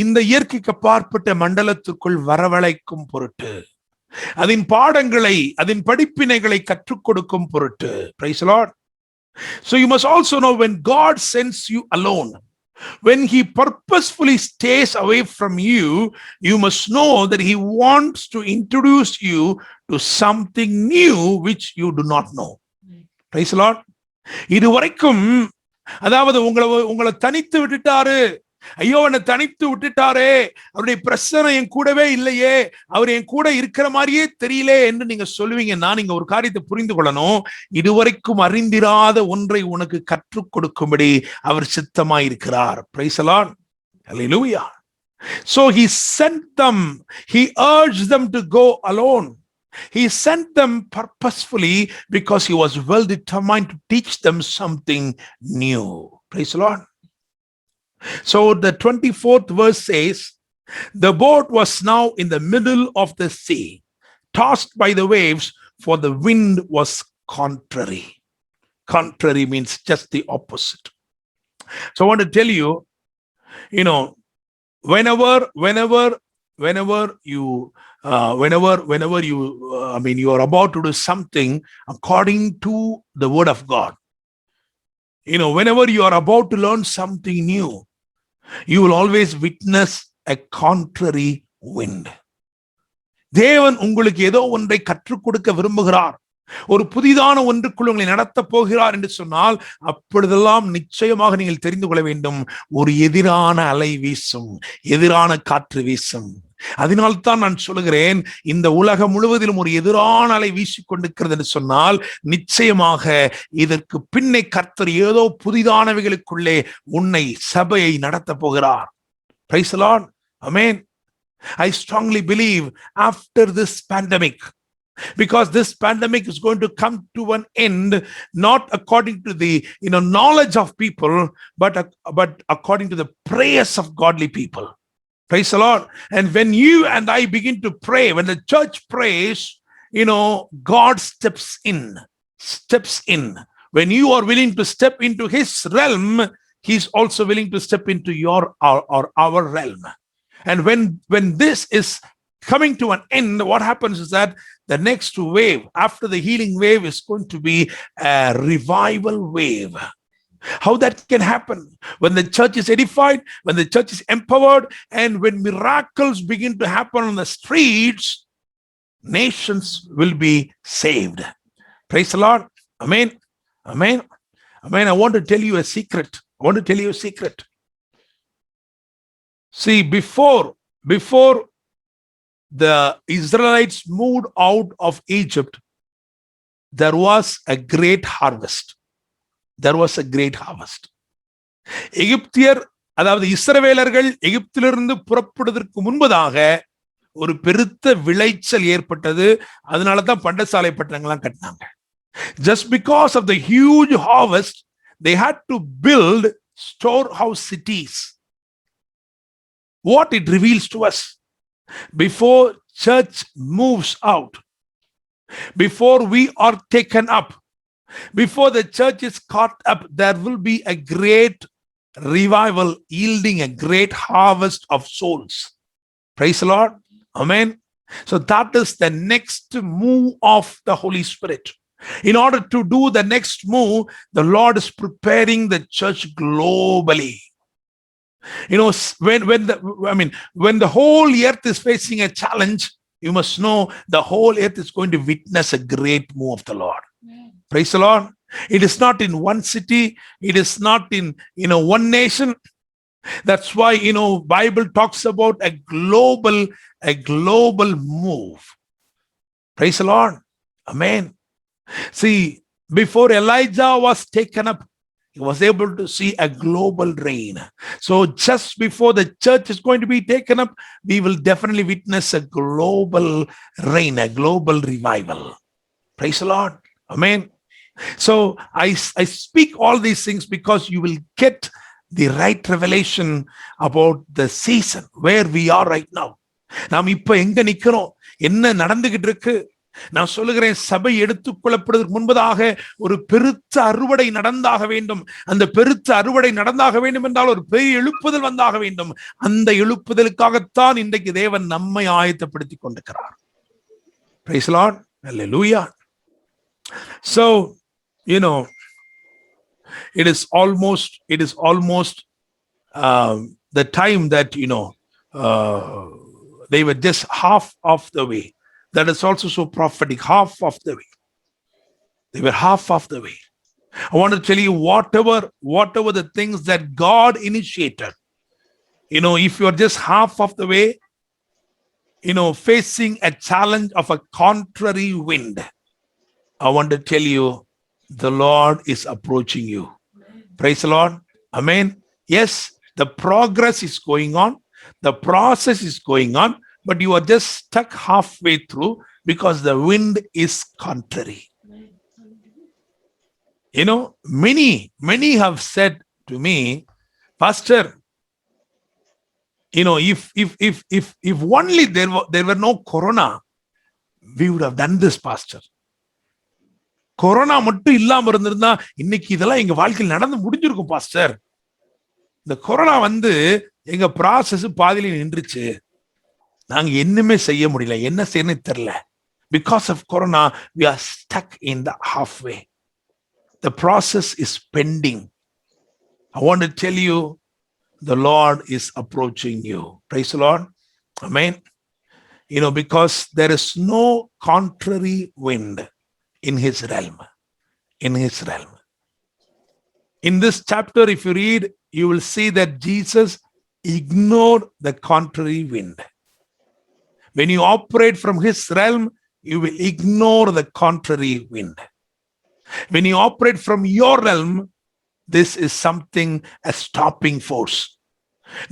இந்த இயற்கைக்கு அப்பாற்பட்ட மண்டலத்திற்குள் வரவழைக்கும் பொருட்டு, அதன் பாடங்களை, அதன் படிப்பினைகளை கற்றுக் கொடுக்கும் பொருட்டு. Praise the Lord. So you must also know, when God sends you alone, when he purposefully stays away from you, you must know that he wants to introduce you to something new which you do not know. Praise the Lord. இதுவரைக்கும், அதாவது உங்களை தனித்து விட்டுட்டாரு, ஐயோ என்னை தனித்து விட்டுட்டாரே, அவருடைய பிரச்சனை என் கூடவே இல்லையே, அவர் என் கூட இருக்கிற மாதிரியே தெரியலே என்று நீங்க சொல்லுவீங்கன்னா, நீங்க ஒரு காரியத்தை புரிந்து கொள்ளணும். இதுவரைக்கும் அறிந்திராத ஒன்றை உனக்கு கற்றுக் கொடுக்கும்படி அவர் சித்தமாயிருக்கிறார். Praise the Lord. Hallelujah. So he sent them, he urged them to go alone. He sent them purposefully because he was well determined to teach them something new. Praise the Lord. So the 24th verse says, the boat was now in the middle of the sea, tossed by the waves, for the wind was contrary. Contrary means just the opposite. So I want to tell you, whenever you you are about to do something according to the word of God, whenever you are about to learn something new, you will always witness a contrary wind. தேவன் உங்களுக்கு ஏதோ ஒன்றை கற்றுக் கொடுக்க விரும்புகிறார், ஒரு புதிதான ஒன்றுக்குள் உங்களை நடத்த போகிறார் என்று சொன்னால், அப்பொழுதெல்லாம் நிச்சயமாக நீங்கள் தெரிந்து கொள்ள வேண்டும், ஒரு எதிரான அலை வீசும், எதிரான காற்று வீசும். அதனால்தான் நான் சொல்லுகிறேன், இந்த உலகம் முழுவதிலும் ஒரு எதிரான அலை வீசிக்கொண்டிருக்கிறது என்று சொன்னால், நிச்சயமாக இதற்கு பின்னே கர்த்தர் ஏதோ புதிதானவைகளுக்குள்ளே உன்னை, சபையை நடத்த போகிறார். Praise the Lord. Amen. I strongly believe after this pandemic, because this pandemic is going to come to an end, not according to the knowledge of people, but according to the prayers of godly people. Praise the Lord. And when you and I begin to pray, when the church prays, God steps in. steps in, when you are willing to step into his realm, he's also willing to step into your or our realm. And when this is coming to an end, what happens is that the next wave after the healing wave is going to be a revival wave. How that can happen? When the church is edified, when the church is empowered, and when miracles begin to happen on the streets, nations will be saved. Praise the Lord. Amen. Amen. Amen. I want to tell you a secret. See, before the Israelites moved out of Egypt, there was a great harvest. எகிப்தியர், அதாவது இஸ்ரவேலர்கள் எகிப்திலிருந்து புறப்படுவதற்கு முன்பதாக ஒரு பெருத்த விளைச்சல் ஏற்பட்டது. அதனால தான் பண்டசாலை பட்டணங்கள்லாம் கட்டினாங்க. Just because of the huge harvest, they had to build storehouse cities. What it reveals to us, before church moves out, before we are taken up, before the church is caught up, there will be a great revival yielding a great harvest of souls. Praise the Lord. Amen. So that is the next move of the Holy Spirit. In order to do the next move, the Lord is preparing the church globally. You know, when the whole earth is facing a challenge, you must know the whole earth is going to witness a great move of the Lord. Praise the Lord. It is not in one city. It is not in one nation. That's why Bible talks about a global move. Praise the Lord. Amen. See, before Elijah was taken up, he was able to see a global rain. So just before the church is going to be taken up, we will definitely witness a global rain, a global revival. Praise the Lord. Amen. So I speak all these things because you will get the right revelation about the season where we are right now. நாம் இப்ப எங்க நிக்கிறோம், என்ன நடந்துகிட்டு இருக்கு. நான் சொல்லுகிறேன், சபை எடுத்துக்கொள்ளப்படுவதற்கு முன்பதாக ஒரு பெருத்த அறுவடை நடந்தாக வேண்டும். அந்த பெருத்த அறுவடை நடந்தாக வேண்டும் என்றால் ஒரு பெரிய எழுப்புதல் வந்தாக வேண்டும். அந்த எழுப்புதலுக்காகத்தான் இன்றைக்கு தேவன் நம்மை ஆயத்தப்படுத்தி கொண்டிருக்கிறார். Praise the Lord. Hallelujah. So it is almost the time that they were just half of the way. That is also so prophetic. Half of the way. They were half of the way. I want to tell you, whatever the things that God initiated, if you are just half of the way, facing a challenge of a contrary wind, I want to tell you, the Lord is approaching you. Praise the Lord. Amen. Yes, the progress is going on. The process is going on, but you are just stuck halfway through because the wind is contrary. Many have said to me, Pastor, if only there were no corona, we would have done this, Pastor. Corona மட்டும் இல்லாம இருந்திருந்தா இன்னைக்கு இதெல்லாம் எங்க வாழ்க்கையில் நடந்து முடிஞ்சிருக்கும் pastor. இந்த கொரோனா எங்க ப்ராசஸ் பாதியில நின்றுச்சு. நாங்க என்னமே செய்ய முடியல, என்ன செய்யணும் தெரியல. Because of corona, we are stuck in the halfway. The process is pending. I want to tell you, the Lord is approaching you. Praise the Lord. Amen. Because there is no contrary wind in his realm. In this chapter, if you read, you will see that Jesus ignored the contrary wind. When you operate from his realm, you will ignore the contrary wind. When you operate from your realm, this is something, a stopping force.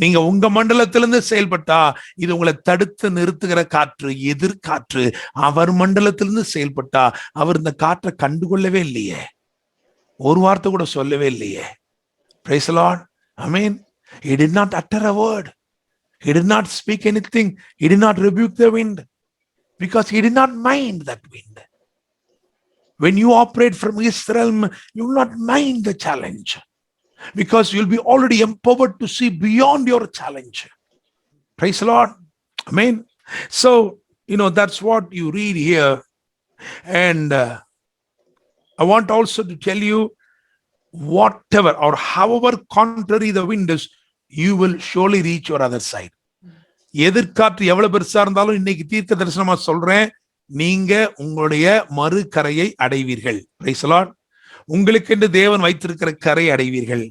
நீங்க உங்க மண்டலத்திலிருந்து செயல்பட்டா இது உங்களை தடுத்து நிறுத்துகிற காற்று, எதிர்காற்று. அவர் மண்டலத்திலிருந்து செயல்பட்டா அவர் இந்த காற்றை கண்டுகொள்ளவே இல்லையே, ஒரு வார்த்தை கூட சொல்லவே இல்லையே. Praise the Lord. Amen. He did not utter a word. He did not speak anything. He did not rebuke the wind because he did not mind that wind. When you operate from His realm, you will not mind the challenge because you'll be already empowered to see beyond your challenge. Praise the Lord. Amen. So, that's what you read here. And I want also to tell you, whatever or however contrary the wind is, you will surely reach your other side. எதிர்காற்று எவ்வளவு பெருசா இருந்தாலும் இன்னைக்கு தீர்க்க தரிசனமா சொல்றேன், நீங்க உங்களுடைய மறு கரையை அடைவீர்கள். Price the Lord. உங்களுக்கு என்று தேவன் வைத்திருக்கிற கரை அடைவீர்கள்.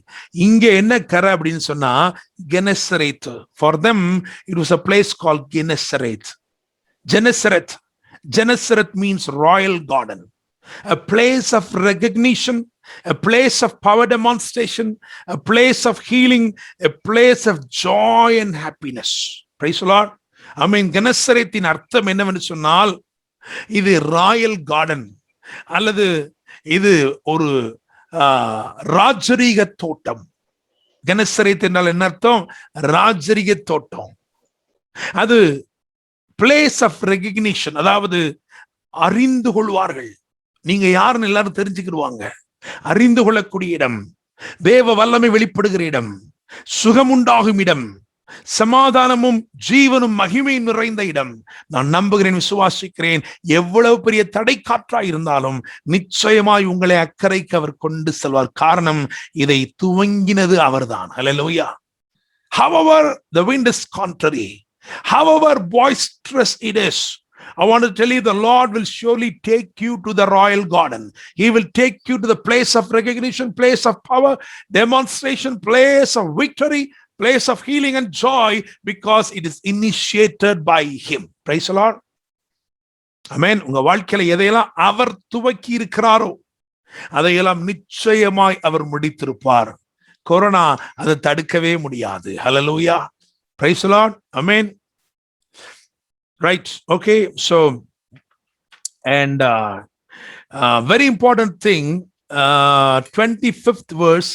இங்க என்ன கரை அப்படின்னு சொன்னா Gennesaret. For them it was a place called Gennesaret. Gennesaret means royal garden, a place of recognition, a place of power demonstration, a place of healing, a place of joy and happiness. Praise the Lord. கெனசரேத்தின் அர்த்தம் என்னவென்று சொன்னால், இது Royal garden அல்லது இது ஒரு ராஜரீக தோட்டம். Gennesaret என்றால் என்ன அர்த்தம்? ராஜரீக தோட்டம். அது பிளேஸ் ஆஃப் ரெகக்னிஷன், அதாவது அறிந்து கொள்வார்கள். நீங்க யாருன்னு எல்லாரும் தெரிஞ்சுக்கிடுவாங்க. அறிந்து கொள்ளக்கூடிய இடம், தேவ வல்லமை வெளிப்படுகிற இடம், சுகமுண்டாகும் இடம், சமாதானமும் ஜீவனும் மகிமையும் நிறைந்த இடம். நான் நம்புகிறேன், விசுவாசிக்கிறேன், எவ்வளவு பெரிய தடை காற்றாய் இருந்தாலும் நிச்சயமாய் உங்களை அக்கறைக்கு அவர் கொண்டு செல்வார். காரணம், இதை துவங்கினது அவர்தான். ஹல்லேலூயா. However the wind is contrary, however boisterous it is, I want to tell you, the Lord will surely take you to the royal garden. He will take you to the place of recognition, place of power, demonstration, place of victory, place of healing and joy, because it is initiated by Him. Praise the Lord. Amen. உங்க வாழ்க்கையில எதையெல்லாம் அவர் துவக்கி இருக்கிறாரோ அதையெல்லாம் நிச்சயமாய் அவர் முடித்திருப்பார். Corona அதை தடுக்கவே முடியாது. Hallelujah. Praise the Lord. Amen. Right. Okay. So, and very important thing, 25th verse,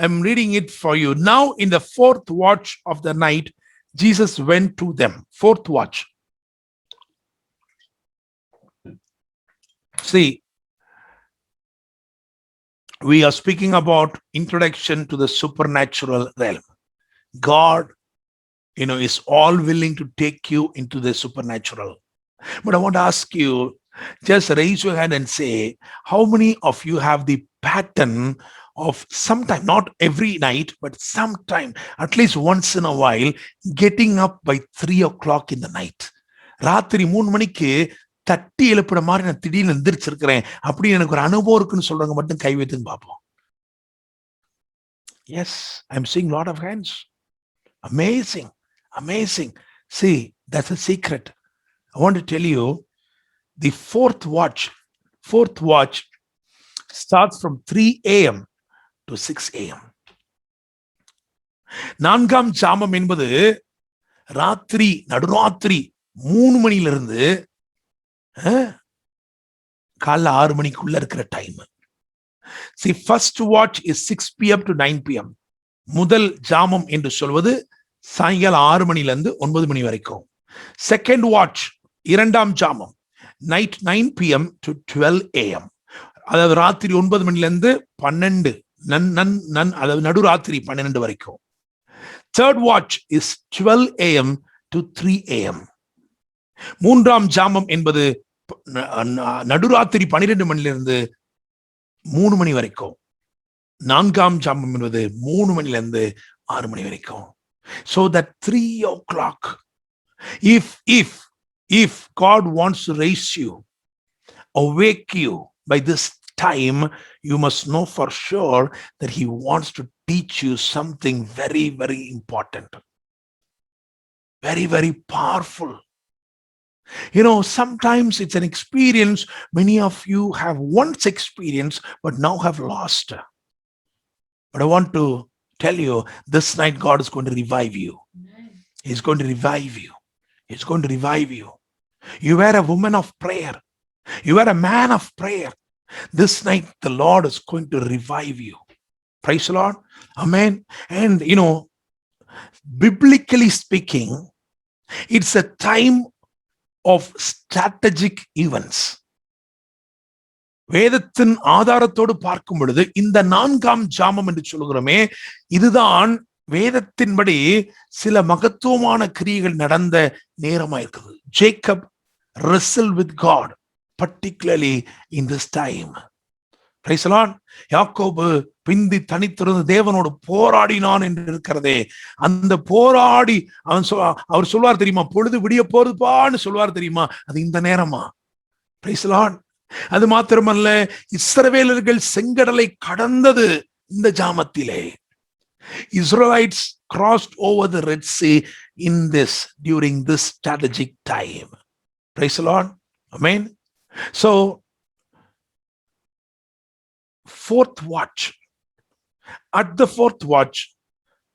I'm reading it for you. Now in the fourth watch of the night, Jesus went to them. Fourth watch. See, we are speaking about introduction to the supernatural realm. God, is all willing to take you into the supernatural. But I want to ask you, just raise your hand and say, how many of you have the pattern of sometime, not every night, but sometime, at least once in a while, getting up by 3 o'clock in the night? ராத்திரி 3 மணிக்கு தட்டி எழுப்புற மாதிரி நான் திடீர்னு எந்திரிச்சிருக்கிறேன் அப்படின்னு எனக்கு ஒரு அனுபவம் இருக்குன்னு சொல்றவங்க மட்டும் கை வைத்துன்னு பார்ப்போம். Yes, I'm seeing a lot of hands. Amazing. See, that's a secret. I want to tell you, the fourth watch starts from 3 a.m. to 6 a.m. நான்காம் ஜாமம் என்பது நடுராத்திரி 3 மணியிலிருந்து காலைல 6 மணிக்குள்ள இருக்கிற time. See, first watch is 6 p.m. to 9 p.m. முதல் ஜாமம் என்று சொல்வது சாயங்காலம் 6 மணிலிருந்து 9 மணி வரைக்கும். செகண்ட் வாட்ச், இரண்டாம் ஜாமம், நைட் 9 p.m. to 12 a.m. அதாவது ராத்திரி 9 மணிலிருந்து 12 அதாவது நடுராத்திரி 12 வரைக்கும். Third watch is 12 a.m. to 3 a.m. மூன்றாம் ஜாமம் என்பது நடுராத்திரி 12 மணிலிருந்து 3 மணி வரைக்கும். நான்காம் ஜாமம் என்பது 3 மணிலிருந்து 6 மணி வரைக்கும். So that 3 o'clock, if God wants to raise you, awake you by this time, you must know for sure that He wants to teach you something very, very important, very, very powerful. Sometimes it's an experience many of you have once experienced but now have lost. But I want to tell you, this night God is going to revive you. He's going to revive you. He's going to revive you. You were a woman of prayer. You were a man of prayer. This night the Lord is going to revive you. Praise the Lord. Amen. And biblically speaking, it's a time of strategic events. வேதத்தின் ஆதாரத்தோடு பார்க்கும் பொழுது இந்த 4ஆம் ஜாமம் என்று சொல்கிறோமே, இதுதான் வேதத்தின்படி சில மகத்துவமான கிரியைகள் நடந்த நேரமா இருக்குது. Jacob wrestled with God, particularly in this time. Praise the Lord. யாக்கோபு பிந்தி தனித்திருந்து தேவனோடு போராடினான் என்று இருக்கிறதே, அந்த போராடி அவர் சொல்வார் தெரியுமா, பொழுது விடிய போறதுப்பான்னு சொல்வார் தெரியுமா, அது இந்த நேரமா. Praise the Lord. அது மாத்திரமல்ல, இஸ்ரவேலர்கள் செங்கடலை கடந்தது இந்த ஜாமத்திலே. Israelites crossed over the Red Sea during this strategic time. Praise the Lord. Amen. So, fourth watch. At the fourth watch,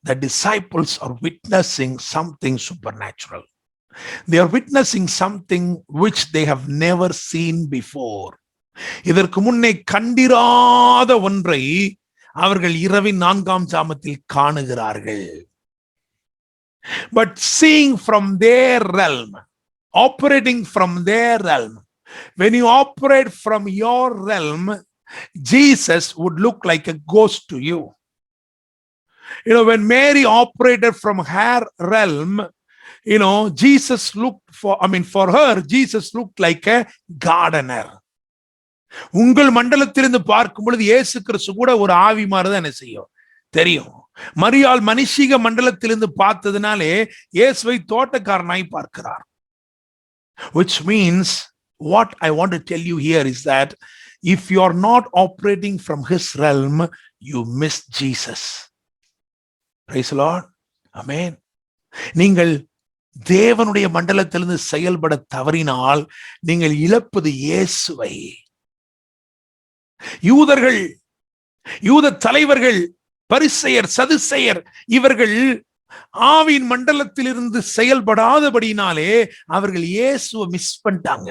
the disciples are witnessing something supernatural. They are witnessing something which they have never seen before. இதற்கு முன்னே கண்டிராத ஒன்றை அவர்கள் இரவின் 4ஆம் ஜாமத்தில் காணுகிறார்கள். But seeing from their realm, operating from their realm, when you operate from your realm, Jesus would look like a ghost to you. When Mary operated from her realm, Jesus looked for her, Jesus looked like a gardener. உங்கள் மண்டலத்திலிருந்து பார்க்கும் பொழுது இயேசு கிறிஸ்து கூட ஒரு ஆவி மாதிரிதான் என்ன செய்யும் தெரியும். மரியாள் மனுஷிக மண்டலத்திலிருந்து பார்த்ததுனாலே இயேசுவை தோட்டக்காரனாய் பார்க்கிறார். Which means what I want to tell you here is that if you are not operating from his realm, you miss Jesus. Praise the Lord. Amen. நீங்கள் தேவனுடைய மண்டலத்திலிருந்து செயல்பட தவறினால் நீங்கள் இழப்பது இயேசுவை. யூதர்கள், யூத தலைவர்கள், பரிசேயர், சதுசேயர், இவர்கள் ஆவின் மண்டலத்திலிருந்து செயல்படாதபடினாலே அவர்கள் இயேசுவை மிஸ் பண்ணிட்டாங்க.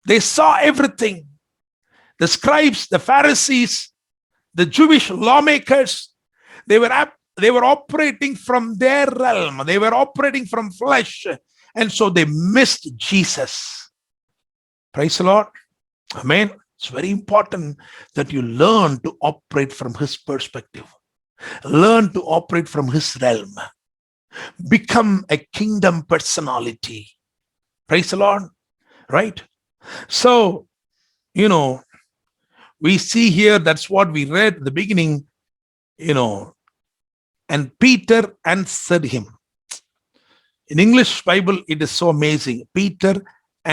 They saw everything. The scribes, the Pharisees, the Jewish lawmakers, they were operating from their realm. They were operating from flesh, and so they missed Jesus. Praise the Lord. Amen. It's very important that you learn to operate from his perspective. Learn to operate from his realm. Become a kingdom personality. Praise the Lord. Right? So, we see here, that's what we read at the beginning, and Peter answered him. In English Bible, it is so amazing. Peter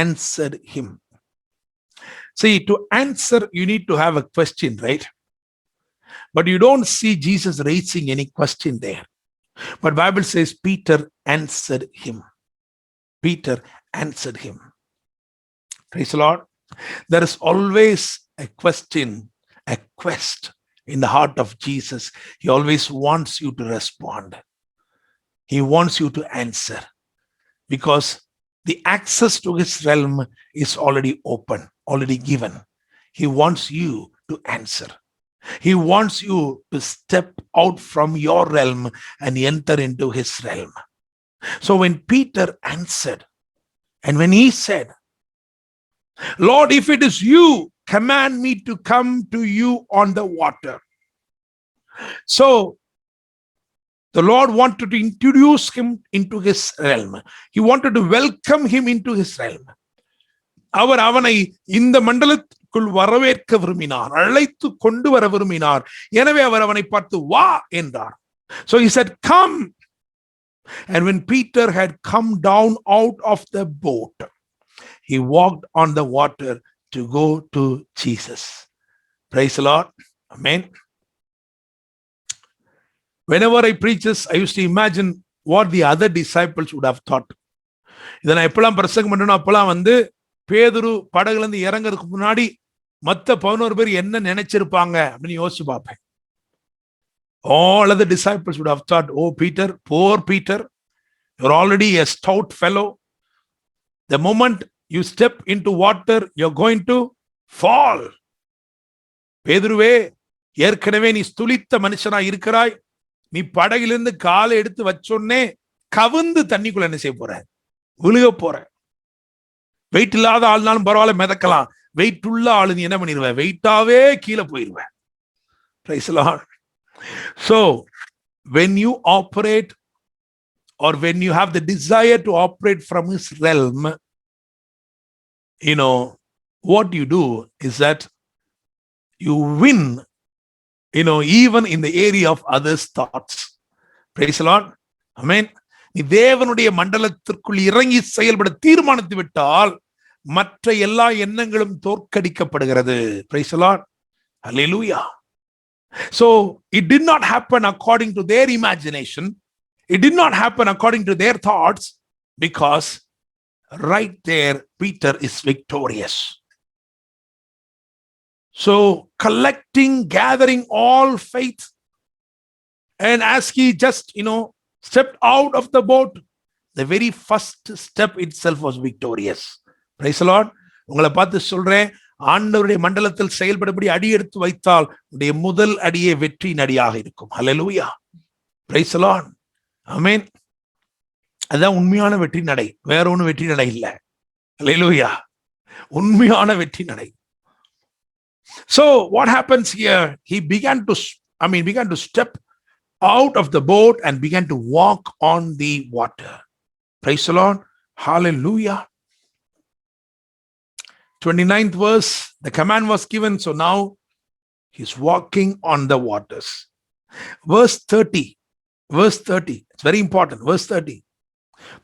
answered him. See, to answer, you need to have a question, right? But you don't see Jesus raising any question there. But Bible says Peter answered him. Peter answered him. Praise the Lord. There is always a question, a quest in the heart of Jesus. He always wants you to respond. He wants you to answer, because the access to his realm is already open, already given. He wants you to answer. He wants you to step out from your realm and enter into his realm. So when Peter answered, and when he said, Lord, if it is you, command me to come to you on the water. So the Lord wanted to introduce him into his realm. He wanted to welcome him into his realm. அவர் அவனை இந்த மண்டலத்துக்குள் வரவேற்க விரும்பினார், அழைத்து கொண்டு வர விரும்பினார். எனவே அவர் அவனை பார்த்து வா என்றார். So he said, come. And when Peter had come down out of the boat, he walked on the water to go to Jesus. Praise the Lord. Amen. Whenever I preach this, I used to imagine what the other disciples would have thought. இதை நான் எப்பெல்லாம் பிரசங்கம் பண்ணணும், அப்பெல்லாம் பேதுரு படகுல இருந்து இறங்குறதுக்கு முன்னாடி மத்த 11 பேர் என்ன நினைச்சிருப்பாங்க அப்படின்னு யோசிச்சு பார்ப்பேன். All other disciples would have thought, oh Peter, poor Peter, you're already a stout fellow. The moment you step into water, you're going to fall. பேதுருவே, ஏற்கனவே நீ ஸ்துலித்த மனுஷனா இருக்கிறாய். நீ படகிலிருந்து காலை எடுத்து வச்சோன்னே கவுந்து தண்ணிக்குள்ள என்ன செய்ய போற, விழுக போற. வெயிட் இல்லாத ஆள்னாலும் பரவாயில்ல, மிதக்கலாம். வெயிட் உள்ள ஆளு நீ என்ன பண்ணிடுவ, வெயிட்டாவே கீழே போயிருவேன். Praise the Lord. So when you operate, or when you have the desire to operate from his realm, what you do is that you win, even in the area of others' thoughts. Praise the Lord. Amen. நீ தேவனுடைய மண்டலத்திற்குள் இறங்கி செயல்பட தீர்மானித்து விட்டால் மற்ற எல்லா எண்ணங்களும் தோற்கடிக்கப்படுகிறது. Praise the Lord. Hallelujah. So it did not happen according to their imagination. It did not happen according to their thoughts, because right there Peter is victorious. So gathering all faith, and as he just stepped out of the boat, the very first step itself was victorious. Praise the Lord. உங்களை பார்த்து சொல்றேன், ஆண்டவருடைய மண்டலத்தில் செயல்படபடி அடி எடுத்து வைத்தால் உடைய முதல் அடியே வெற்றியின் அடியாக இருக்கும். ஹல்லேலூயா. Praise the Lord. ஆமென். அதான் உண்மையான வெற்றி நடை, வேற ஒன்றும் வெற்றி நடை இல்லை. ஹல்லேலூயா. உண்மையான வெற்றி நடை. So what happens here? He began to step out of the boat and began to walk on the water. Praise the Lord. Hallelujah. 29th verse, the command was given, so now he's walking on the waters. Verse 30, it's very important. Verse 30,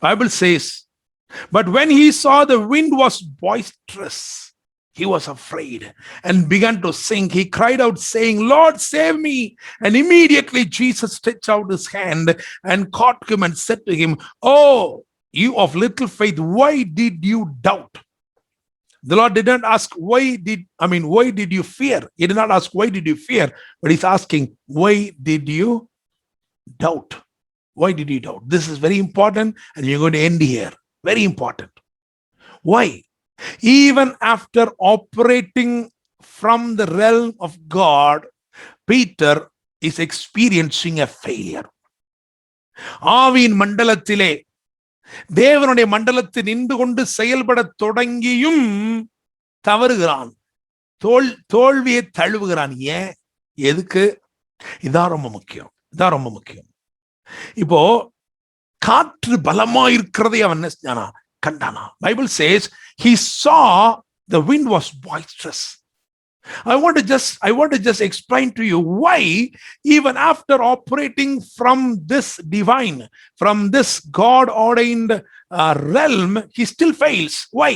Bible says, but when he saw the wind was boisterous, he was afraid and began to sink. He cried out saying, Lord, save me. And immediately Jesus stretched out his hand and caught him and said to him, oh, you of little faith, why did you doubt? The Lord did not ask, why did you fear? He did not ask, why did you fear? But he's asking, why did you doubt? Why did you doubt? This is very important, and you're going to end here. Very important. Why? Even after operating from the realm of God, Peter is experiencing a failure. ஆவியின் மண்டலத்திலே, தேவனுடைய மண்டலத்தில் நின்று கொண்டு செயல்பட தொடங்கியும் தவறுகிறான், தோல்வியை தழுவுகிறான். ஏன்? எதுக்கு? இதான் ரொம்ப முக்கியம். இப்போ காற்று பலமா இருக்கிறதை அவன் கண்டானா? Bible says he saw the wind was boisterous. I want to just explain to you why, even after operating from this divine, from this God ordained realm, he still fails. Why?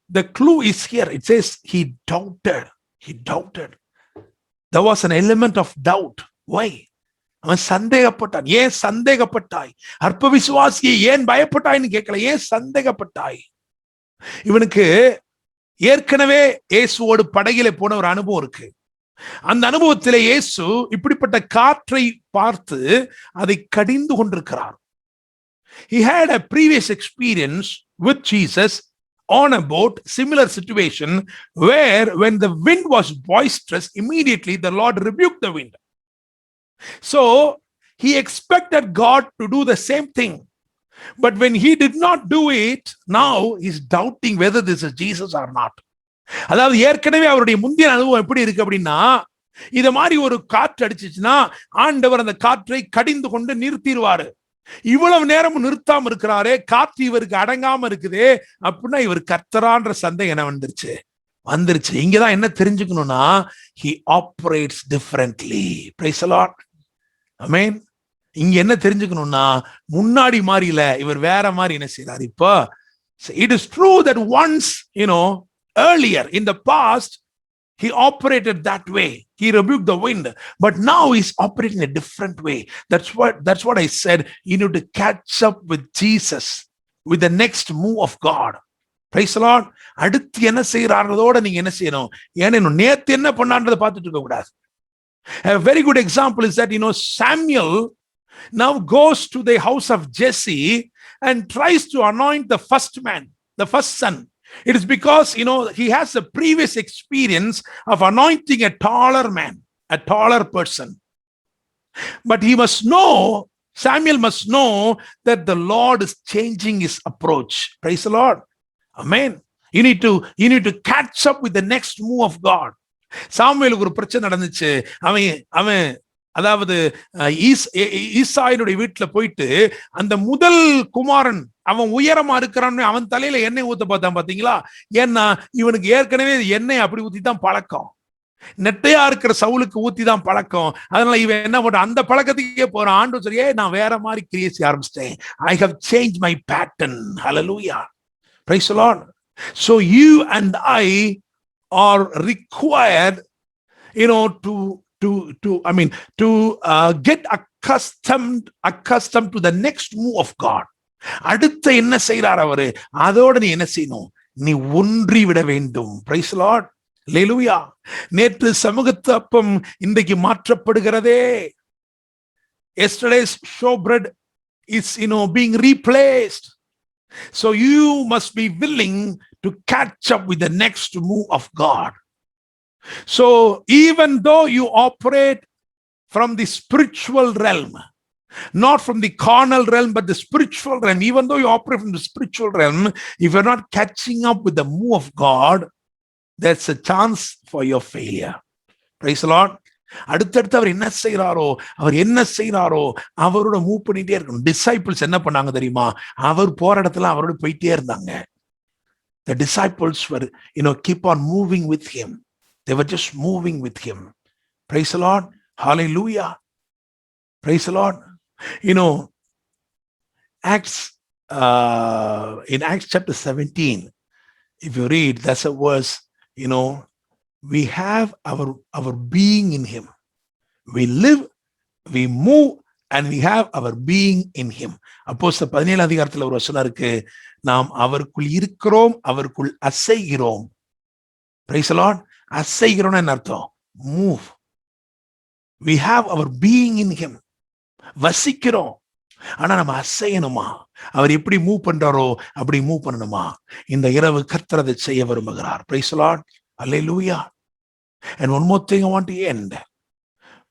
The clue is here. It says he doubted. There was an element of doubt. Why? அவன் சந்தேகப்பட்டான். ஏன் சந்தேகப்பட்டாய்? அற்ப விசுவாசியை ஏன் பயப்பட்டாய்ன்னு கேட்கல, ஏன் சந்தேகப்பட்டாய்? இவனுக்கு ஏற்கனவே இயேசுவோடு படகில போன ஒரு அனுபவம் இருக்கு. அந்த அனுபவத்திலே இயேசு இப்படிப்பட்ட காற்றை பார்த்து அதை கடிந்து கொண்டிருக்கிறார். He had a previous experience with Jesus on a boat, similar situation, where when the wind was boisterous, immediately the Lord rebuked the wind. So he expected God to do the same thing. But when he did not do it, now he's doubting whether this is Jesus or not. அதாவது ஏற்கனவே அவருடைய முந்திய அனுபவம் எப்படி இருக்கு அப்படின்னா, இத மாதிரி ஒரு காற்று அடிச்சுச்சுன்னா ஆண்டவர் அந்த காற்றை கடிந்து கொண்டு நிறுத்திடுவாரு. இவ்வளவு நேரமும் நிறுத்தாம இருக்கிறாரே, காற்று இவருக்கு அடங்காம இருக்குதே அப்படின்னா இவர் கர்த்தரான்ற சந்தேகம் என்ன வந்துருச்சு. இங்கதான் என்ன தெரிஞ்சுக்கணும்னா, he operates differently. Praise the Lord. Amen. இங்க என்ன தெரிஞ்சுக்கணும்னா, முன்னாடி மாதிரி இல்ல, இவர் வேற மாதிரி என்ன செய்யறாரு. இப்போ it is true that once, earlier in the past, he operated that way. He rebuked the wind, but now he's operating a different way. That's what I said. You need to catch up with Jesus, with the next move of God. Praise the Lord. அடுத்து என்ன செய்யறாரதோட நீங்க என்ன செய்யணும்? ஏன்னா நேத்து என்ன பண்ணான்றதை பார்த்துட்டு இருக்க கூடாது. A very good example is that Samuel now goes to the house of Jesse and tries to anoint the first son. It is because he has a previous experience of anointing a taller man, a taller person. But Samuel must know that the Lord is changing his approach. Praise the Lord. Amen. You need to catch up with the next move of God. சாமுவேலுக்கு ஒரு பிரச்சனை நடந்துச்சு. அவன் அதாவது ஈசாயினுடைய வீட்டுல போயிட்டு அந்த முதல் குமாரன் அவன் உயரமா இருக்கிறான்னு அவன் தலையில எண்ணெய் ஊத்த பார்த்தான். பாத்தீங்களா? ஏன்னா இவனுக்கு ஏற்கனவே எண்ணெய் அப்படி ஊத்தி தான் பழக்கம். நெட்டையா இருக்கிற சவுலுக்கு ஊத்தி தான் பழக்கம். அதனால இவன் என்ன பண்றான், அந்த பழக்கத்துக்கே போறான். ஆண்டவர் சொல்லியே நான் வேற மாதிரி கிரியை செய்ய ஆரம்பிச்சிட்டேன். I have changed my pattern. Hallelujah. Praise the Lord. So you and I are required, to get accustomed to the next move of God. அடுத்த என்ன செய்யறார் அவரு, அதோட நீ என்ன செய்யணும், நீ ஒன்றி விட வேண்டும். Praise the Lord. Hallelujah. நேற்று சமூகத்து அப்பம் இன்றைக்கு மாற்றப்படுகிறதே. Yesterday's showbread is being replaced. So you must be willing to catch up with the next move of God. So even though you operate from the spiritual realm, not from the carnal realm, but the spiritual realm, even though you operate from the spiritual realm, if you're not catching up with the move of God, there's a chance for your failure. Praise the Lord. அடுத்தடுத்து அவர் என்ன செய்யறாரோ அவரோட move பண்ணிட்டே இருக்கணும். Disciples என்ன பண்ணாங்க தெரியுமா? அவர் போற இடத்துல அவரோட போயிட்டே இருந்தாங்க. The disciples were, keep on moving with him. They were just moving with him. Praise the Lord. Hallelujah. Praise the Lord. Acts, in Acts chapter 17, if you read, that's a verse, we have our being in him. We live, we move, and we have our being in him. அப்போஸ்தலர் 17 அதிகாரத்துல ஒரு வசனம் இருக்கு, நாம் அவருக்குள் இருக்கிறோம், அவருக்குள் அசைகிறோம். Praise the Lord. அசைகிறோம்னு என்ன அர்த்தம்? Move. We have our being in him. வசிக்கிறோம், ஆனா நம்ம அசையணுமா? அவர் எப்படி மூவ் பண்றாரோ அப்படி மூவ் பண்ணணுமா? இந்த இரவு கர்த்தர் அதை செய்ய விரும்புகிறார். Praise the Lord. Hallelujah. And one more thing I want to end.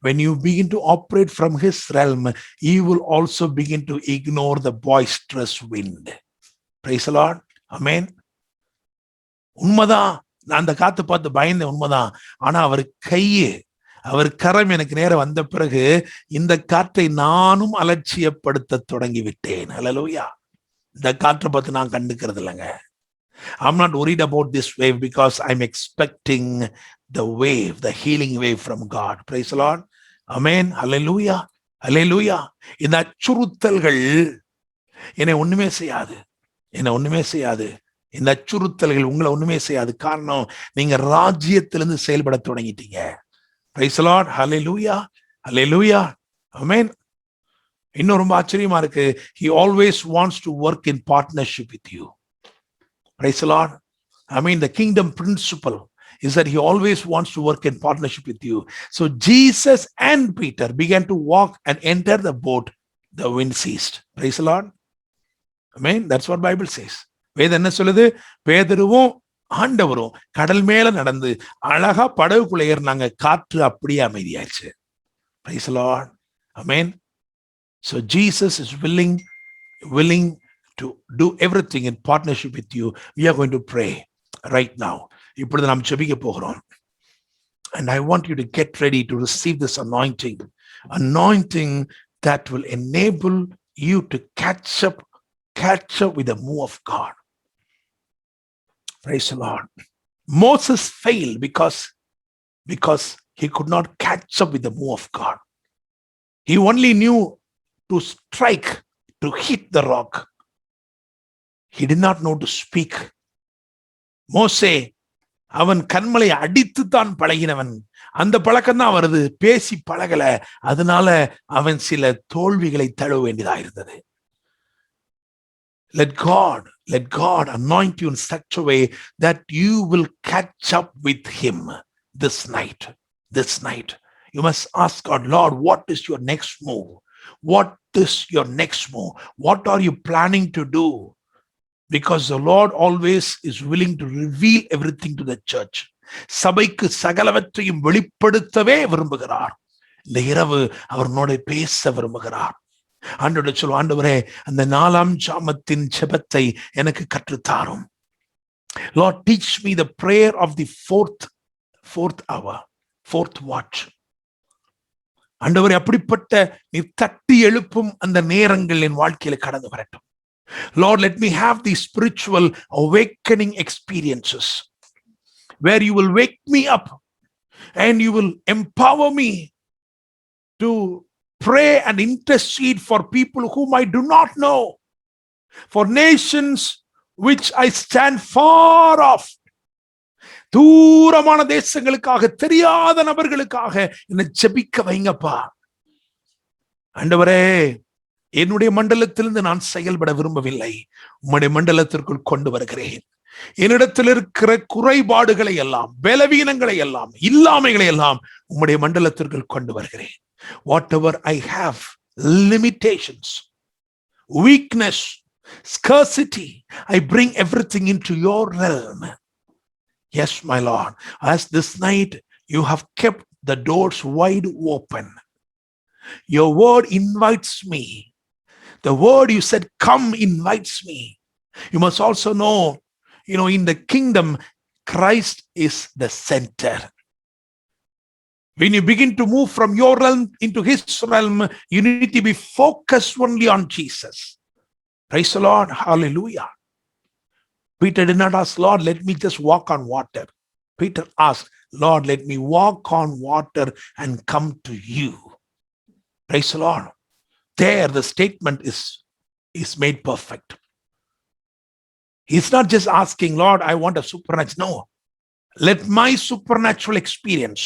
When you begin to operate from his realm, you will also begin to ignore the boisterous wind. Praise the Lord. Amen. உண்மைதான், நான் அந்த காத்து பார்த்து பயந்தேன், உண்மைதான். ஆனா அவர் கரம் எனக்கு நேரம் வந்த பிறகு இந்த காற்றை நானும் அலட்சியப்படுத்த தொடங்கி விட்டேன். ஹல்லேலூயா. இந்த காற்றை பார்த்து நான் கண்டுக்கிறது இல்லைங்க. I'm not worried about this wave because I'm expecting the wave, the healing wave from God. Praise the Lord. Amen. Hallelujah. Hallelujah. இந்த அச்சுறுத்தல்கள் என்னை ஒண்ணுமே செய்யாது. இந்த அச்சுறுத்தல்கள் உங்களை ஒண்ணுமே செய்யாது. காரணம், நீங்க ராஜ்யத்திலிருந்து செயல்பட தொடங்கிட்டீங்க. Praise the Lord. Hallelujah. Hallelujah. Amen. இன்னும் ரொம்ப ஆச்சரியமா இருக்கு. He always wants to work in partnership with you. Praise the Lord. The kingdom principle is that he always wants to work in partnership with you. So Jesus and Peter began to walk and enter the boat. The wind ceased. Praise the Lord. Amen. That's what Bible says. வேதம் என்ன சொல்லுது? பேதுருவும் ஆண்டவரும் கடல் மேல நடந்து அழகா படகுக்குள்ள ஏறினாங்க. காற்று அப்படியே அமைதியாச்சு. Praise the Lord. Amen. So Jesus is willing to do everything in partnership with you. We are going to pray right now. இப்பொழுது நாம் ஜெபிக்க போகிறோம். And I want you to get ready to receive this anointing that will enable you to catch up with the move of God. Praise the Lord. Moses failed because he could not catch up with the move of God. He only knew to strike, to hit the rock. He did not know to speak. மோசே அவன் கண்மலை அடித்து தான் பழகினவன். அந்த பழக்கம் தான் வருது, பேசி பழகல. அதனால அவன் சில தோல்விகளை தழுவ வேண்டியதா இருந்தது. Let God anoint you in such a way that you will catch up with him this night. You must ask God, Lord, what is your next move? What is your next move? What are you planning to do? Because the Lord always is willing to reveal everything to the church. சபைக்கு சகலவற்றையும் வெளிப்படுத்தவே விரும்புகிறார். இந்த இரவு அவரோட பேச விரும்புகிறார். ஆண்டவரே சொல்லுவோம், ஆண்டவரே அந்த 4ஆம் ஜாமத்தின் ஜெபத்தை எனக்கு கற்றுத்தாரும். Lord, teach me the prayer of the fourth hour, fourth watch. ஆண்டவரே, அப்படிப்பட்ட நீ தட்டி எழுப்பும் அந்த நேரங்கள் என் வாழ்க்கையில கடந்து வரட்டும். Lord, let me have these spiritual awakening experiences where you will wake me up and you will empower me to pray and intercede for people whom I do not know, for nations which I stand far off. தூரமான தேசங்களுக்காக, தெரியாத நபர்களுக்காக என்னை ஜெபிக்க வைங்கப்பா. ஆண்டவரே, என்னுடைய மண்டலத்திலிருந்து நான் செயல்பட விரும்பவில்லை. உம்முடைய மண்டலத்திற்குள் கொண்டு வருகிறேன். என்னிடத்தில் இருக்கிற குறைபாடுகளை எல்லாம், பலவீனங்களை எல்லாம், இல்லாமைகளை எல்லாம் உம்முடைய மண்டலத்திற்குள் கொண்டு வருகிறேன். Whatever I have, limitations, weakness, scarcity, I bring everything into your realm. Yes, my Lord, as this night you have kept the doors wide open. Your word invites me. The word you said, come, invites me. You must also know, in the kingdom, Christ is the center. When you begin to move from your realm into his realm, you need to be focused only on Jesus. Praise the Lord. Hallelujah. Peter did not ask, Lord, let me just walk on water. Peter asked, Lord, let me walk on water and come to you. Praise the Lord. There the statement is made perfect. He's not just asking, Lord, I want a supernatural. No. Let my supernatural experience,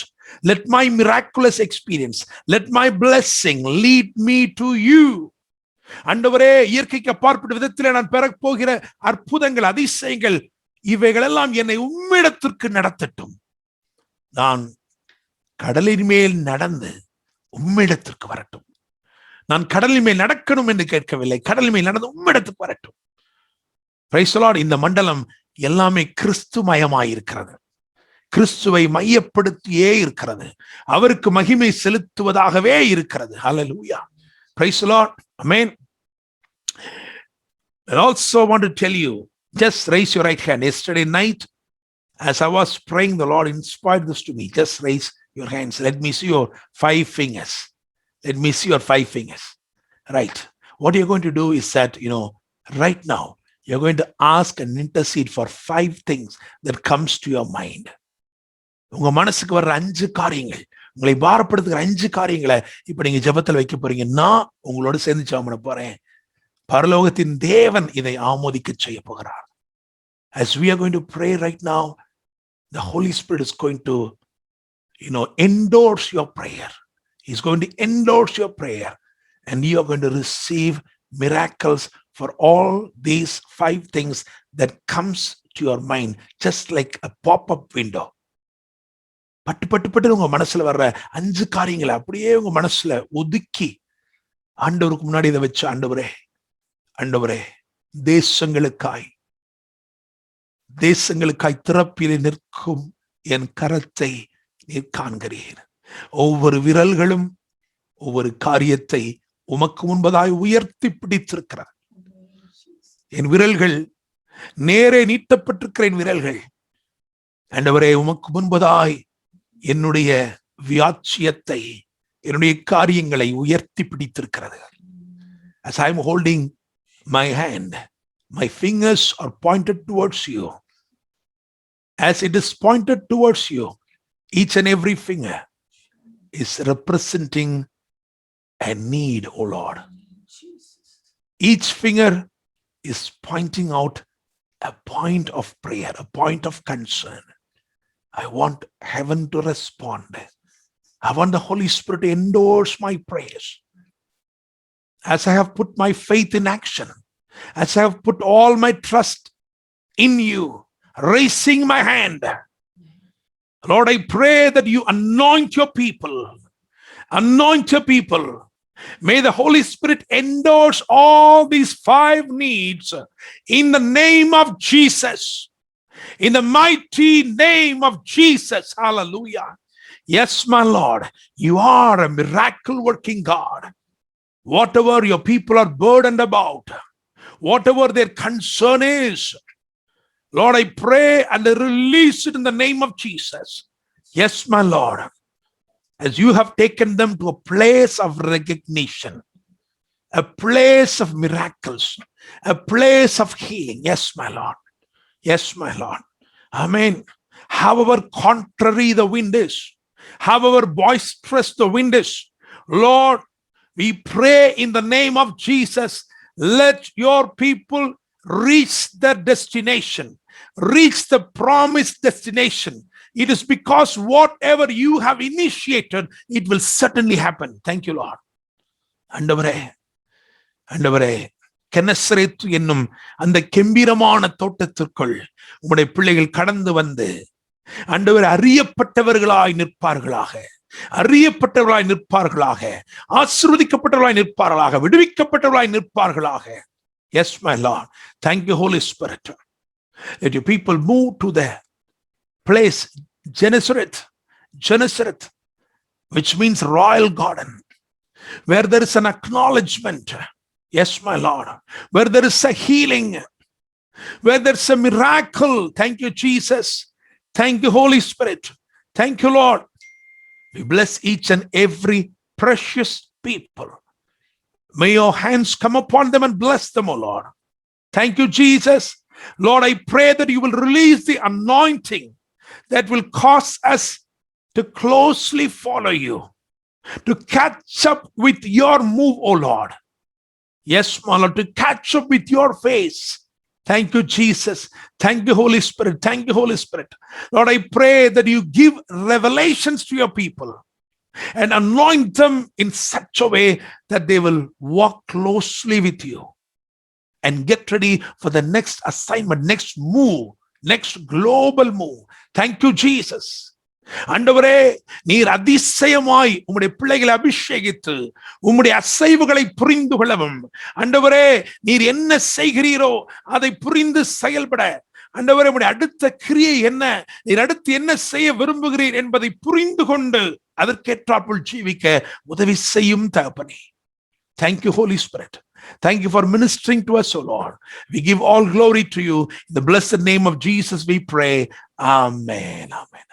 let my miraculous experience, let my blessing lead me to you. ஆண்டவரே, இயற்கைக்கு அப்பாற்பட்ட விதத்திலே நான் பெறப் போகிற அற்புதங்கள், அதிசயங்கள், இவைகளெல்லாம் என்னை உம்மிடத்திற்கு நடத்தட்டும். நான் கடலின் மேல் நடந்து உம்மிடத்திற்கு வரட்டும். நான் கடலின் மேல் நடக்கணும் என்று கேட்கவில்லை. கடலின் மேல் நடந்து உம்மிடத்துக்கு வரட்டும். Price the Lord. இந்த மண்டலம் எல்லாமே கிறிஸ்துமயமாயிருக்கிறது. கிறிஸ்துவை மையப்படுத்தியே இருக்கிறது. அவருக்கு மகிமை செலுத்துவதாகவே இருக்கிறது. ஹல்லேலூயா. Praise the Lord. Amen. I also want to tell you, just raise your right hand. Yesterday night, as I was praying, the Lord inspired this to me. Just raise your hands. Let me see your 5 fingers. Let me see your 5 fingers. Right. What you're going to do is that, right now, you're going to ask and intercede for 5 things that comes to your mind. உங்க மனசுக்கு வர்ற 5 காரியங்கள், உங்களை பாரப்படுத்துகிற 5 காரியங்களை இப்ப நீங்க ஜெபத்தில் வைக்க போறீங்க. நான் உங்களோட சேர்ந்து ஜெபம் பண்ண போறேன். பரலோகத்தின் தேவன் இதை ஆமோதிக்க செய்ய போகிறார். As we are going to pray right now, the Holy Spirit is going to, endorse your prayer. He's going to endorse your prayer, and you are going to receive miracles for all these 5 things that comes to your mind, just like a pop-up window. பட்டு உங்க மனசுல வர்ற 5 காரியங்களை அப்படியே உங்க மனசுல ஒதுக்கி ஆண்டவருக்கு முன்னாடி இதை வச்சு, ஆண்டவரே, தேசங்களுக்காய் திறப்பிலே நிற்கும் என் கரத்தை நீர் காண்கிறீர். ஒவ்வொரு விரல்களும் ஒவ்வொரு காரியத்தை உமக்கு முன்பதாய் உயர்த்தி பிடித்திருக்கிறார். என் விரல்கள் நேரே நீட்டப்பட்டிருக்கிற என் விரல்கள் ஆண்டவரே உமக்கு முன்பதாய் என்னுடைய வியாட்சியத்தை, என்னுடைய காரியங்களை உயர்த்தி பிடித்திருக்கிறது. As I am holding my hand, my fingers are pointed towards you. As it is pointed towards you, each and every finger is representing a need, O Lord. Each finger is pointing out a point of prayer, a point of concern. I want heaven to respond. I want the Holy Spirit to endorse my prayers. As I have put my faith in action, as I have put all my trust in you, raising my hand, Lord, I pray that you anoint your people. Anoint your people. May the Holy Spirit endorse all these 5 needs in the name of Jesus. In the mighty name of Jesus. Hallelujah. Yes, my Lord, you are a miracle working God. Whatever your people are burdened about, whatever their concern is, Lord, I pray and I release it in the name of Jesus. Yes, my Lord. As you have taken them to a place of recognition, a place of miracles, a place of healing. Yes, my Lord. Yes, my Lord. Amen. However contrary the wind is, however boisterous the wind is, Lord, we pray in the name of Jesus, let your people reach their destination, reach the promised destination. It is because whatever you have initiated, it will certainly happen. Thank you, Lord. ஆண்டவரே, Gennesaret என்னும் அந்த கெம்பீரமான தோட்டத்திற்குள் உம்முடைய பிள்ளைகள் கடந்து வந்து ஆண்டவரே அறியப்பட்டவர்களாய் நிற்பார்களாக, அறியப்பட்டவர்களாய் நிற்பார்களாக, ஆசீர்வதிக்கப்பட்டவர்களாய் நிற்பார்களாக, விடுவிக்கப்பட்டவர்களாய் நிற்பார்களாக. Yes, my Lord. Thank you, Holy Spirit. Let your people move to the place Gennesareth, which means royal garden, where there is an acknowledgement. Yes, my Lord. Where there is a healing, where there's a miracle. Thank you, Jesus. Thank you, Holy Spirit. Thank you, Lord. We bless each and every precious people. May your hands come upon them and bless them, O Lord. Thank you, Jesus. Lord, I pray that you will release the anointing that will cause us to closely follow you, to catch up with your move, O Lord. Yes, my Lord, to catch up with your face. Thank you, Jesus. Thank you, Holy Spirit. Thank you, Holy Spirit. Lord, I pray that you give revelations to your people and anoint them in such a way that they will walk closely with you and get ready for the next assignment, next move, next global move. Thank you, Jesus. ஆண்டவரே, நீர் அதிசயமாய் உம்முடைய பிள்ளைகளை அபிஷேகித்து உம்முடைய அசைவுகளை புரிந்து கொள்ளவும், ஆண்டவரே நீர் என்ன செய்கிறீரோ அதை புரிந்து செயல்பட, ஆண்டவரே உம்முடைய அடுத்த கிரியை என்ன, நீர் அடுத்து என்ன செய்ய விரும்புகிறீர் என்பதை புரிந்து கொண்டு அதற்கேற்றாற்போல் ஜீவிக்க உதவி செய்யும் தகப்பனே. Thank you, Holy Spirit. Thank you for ministering to us, O Lord. We give all glory to you. In the blessed name of Jesus we pray. Amen. Amen.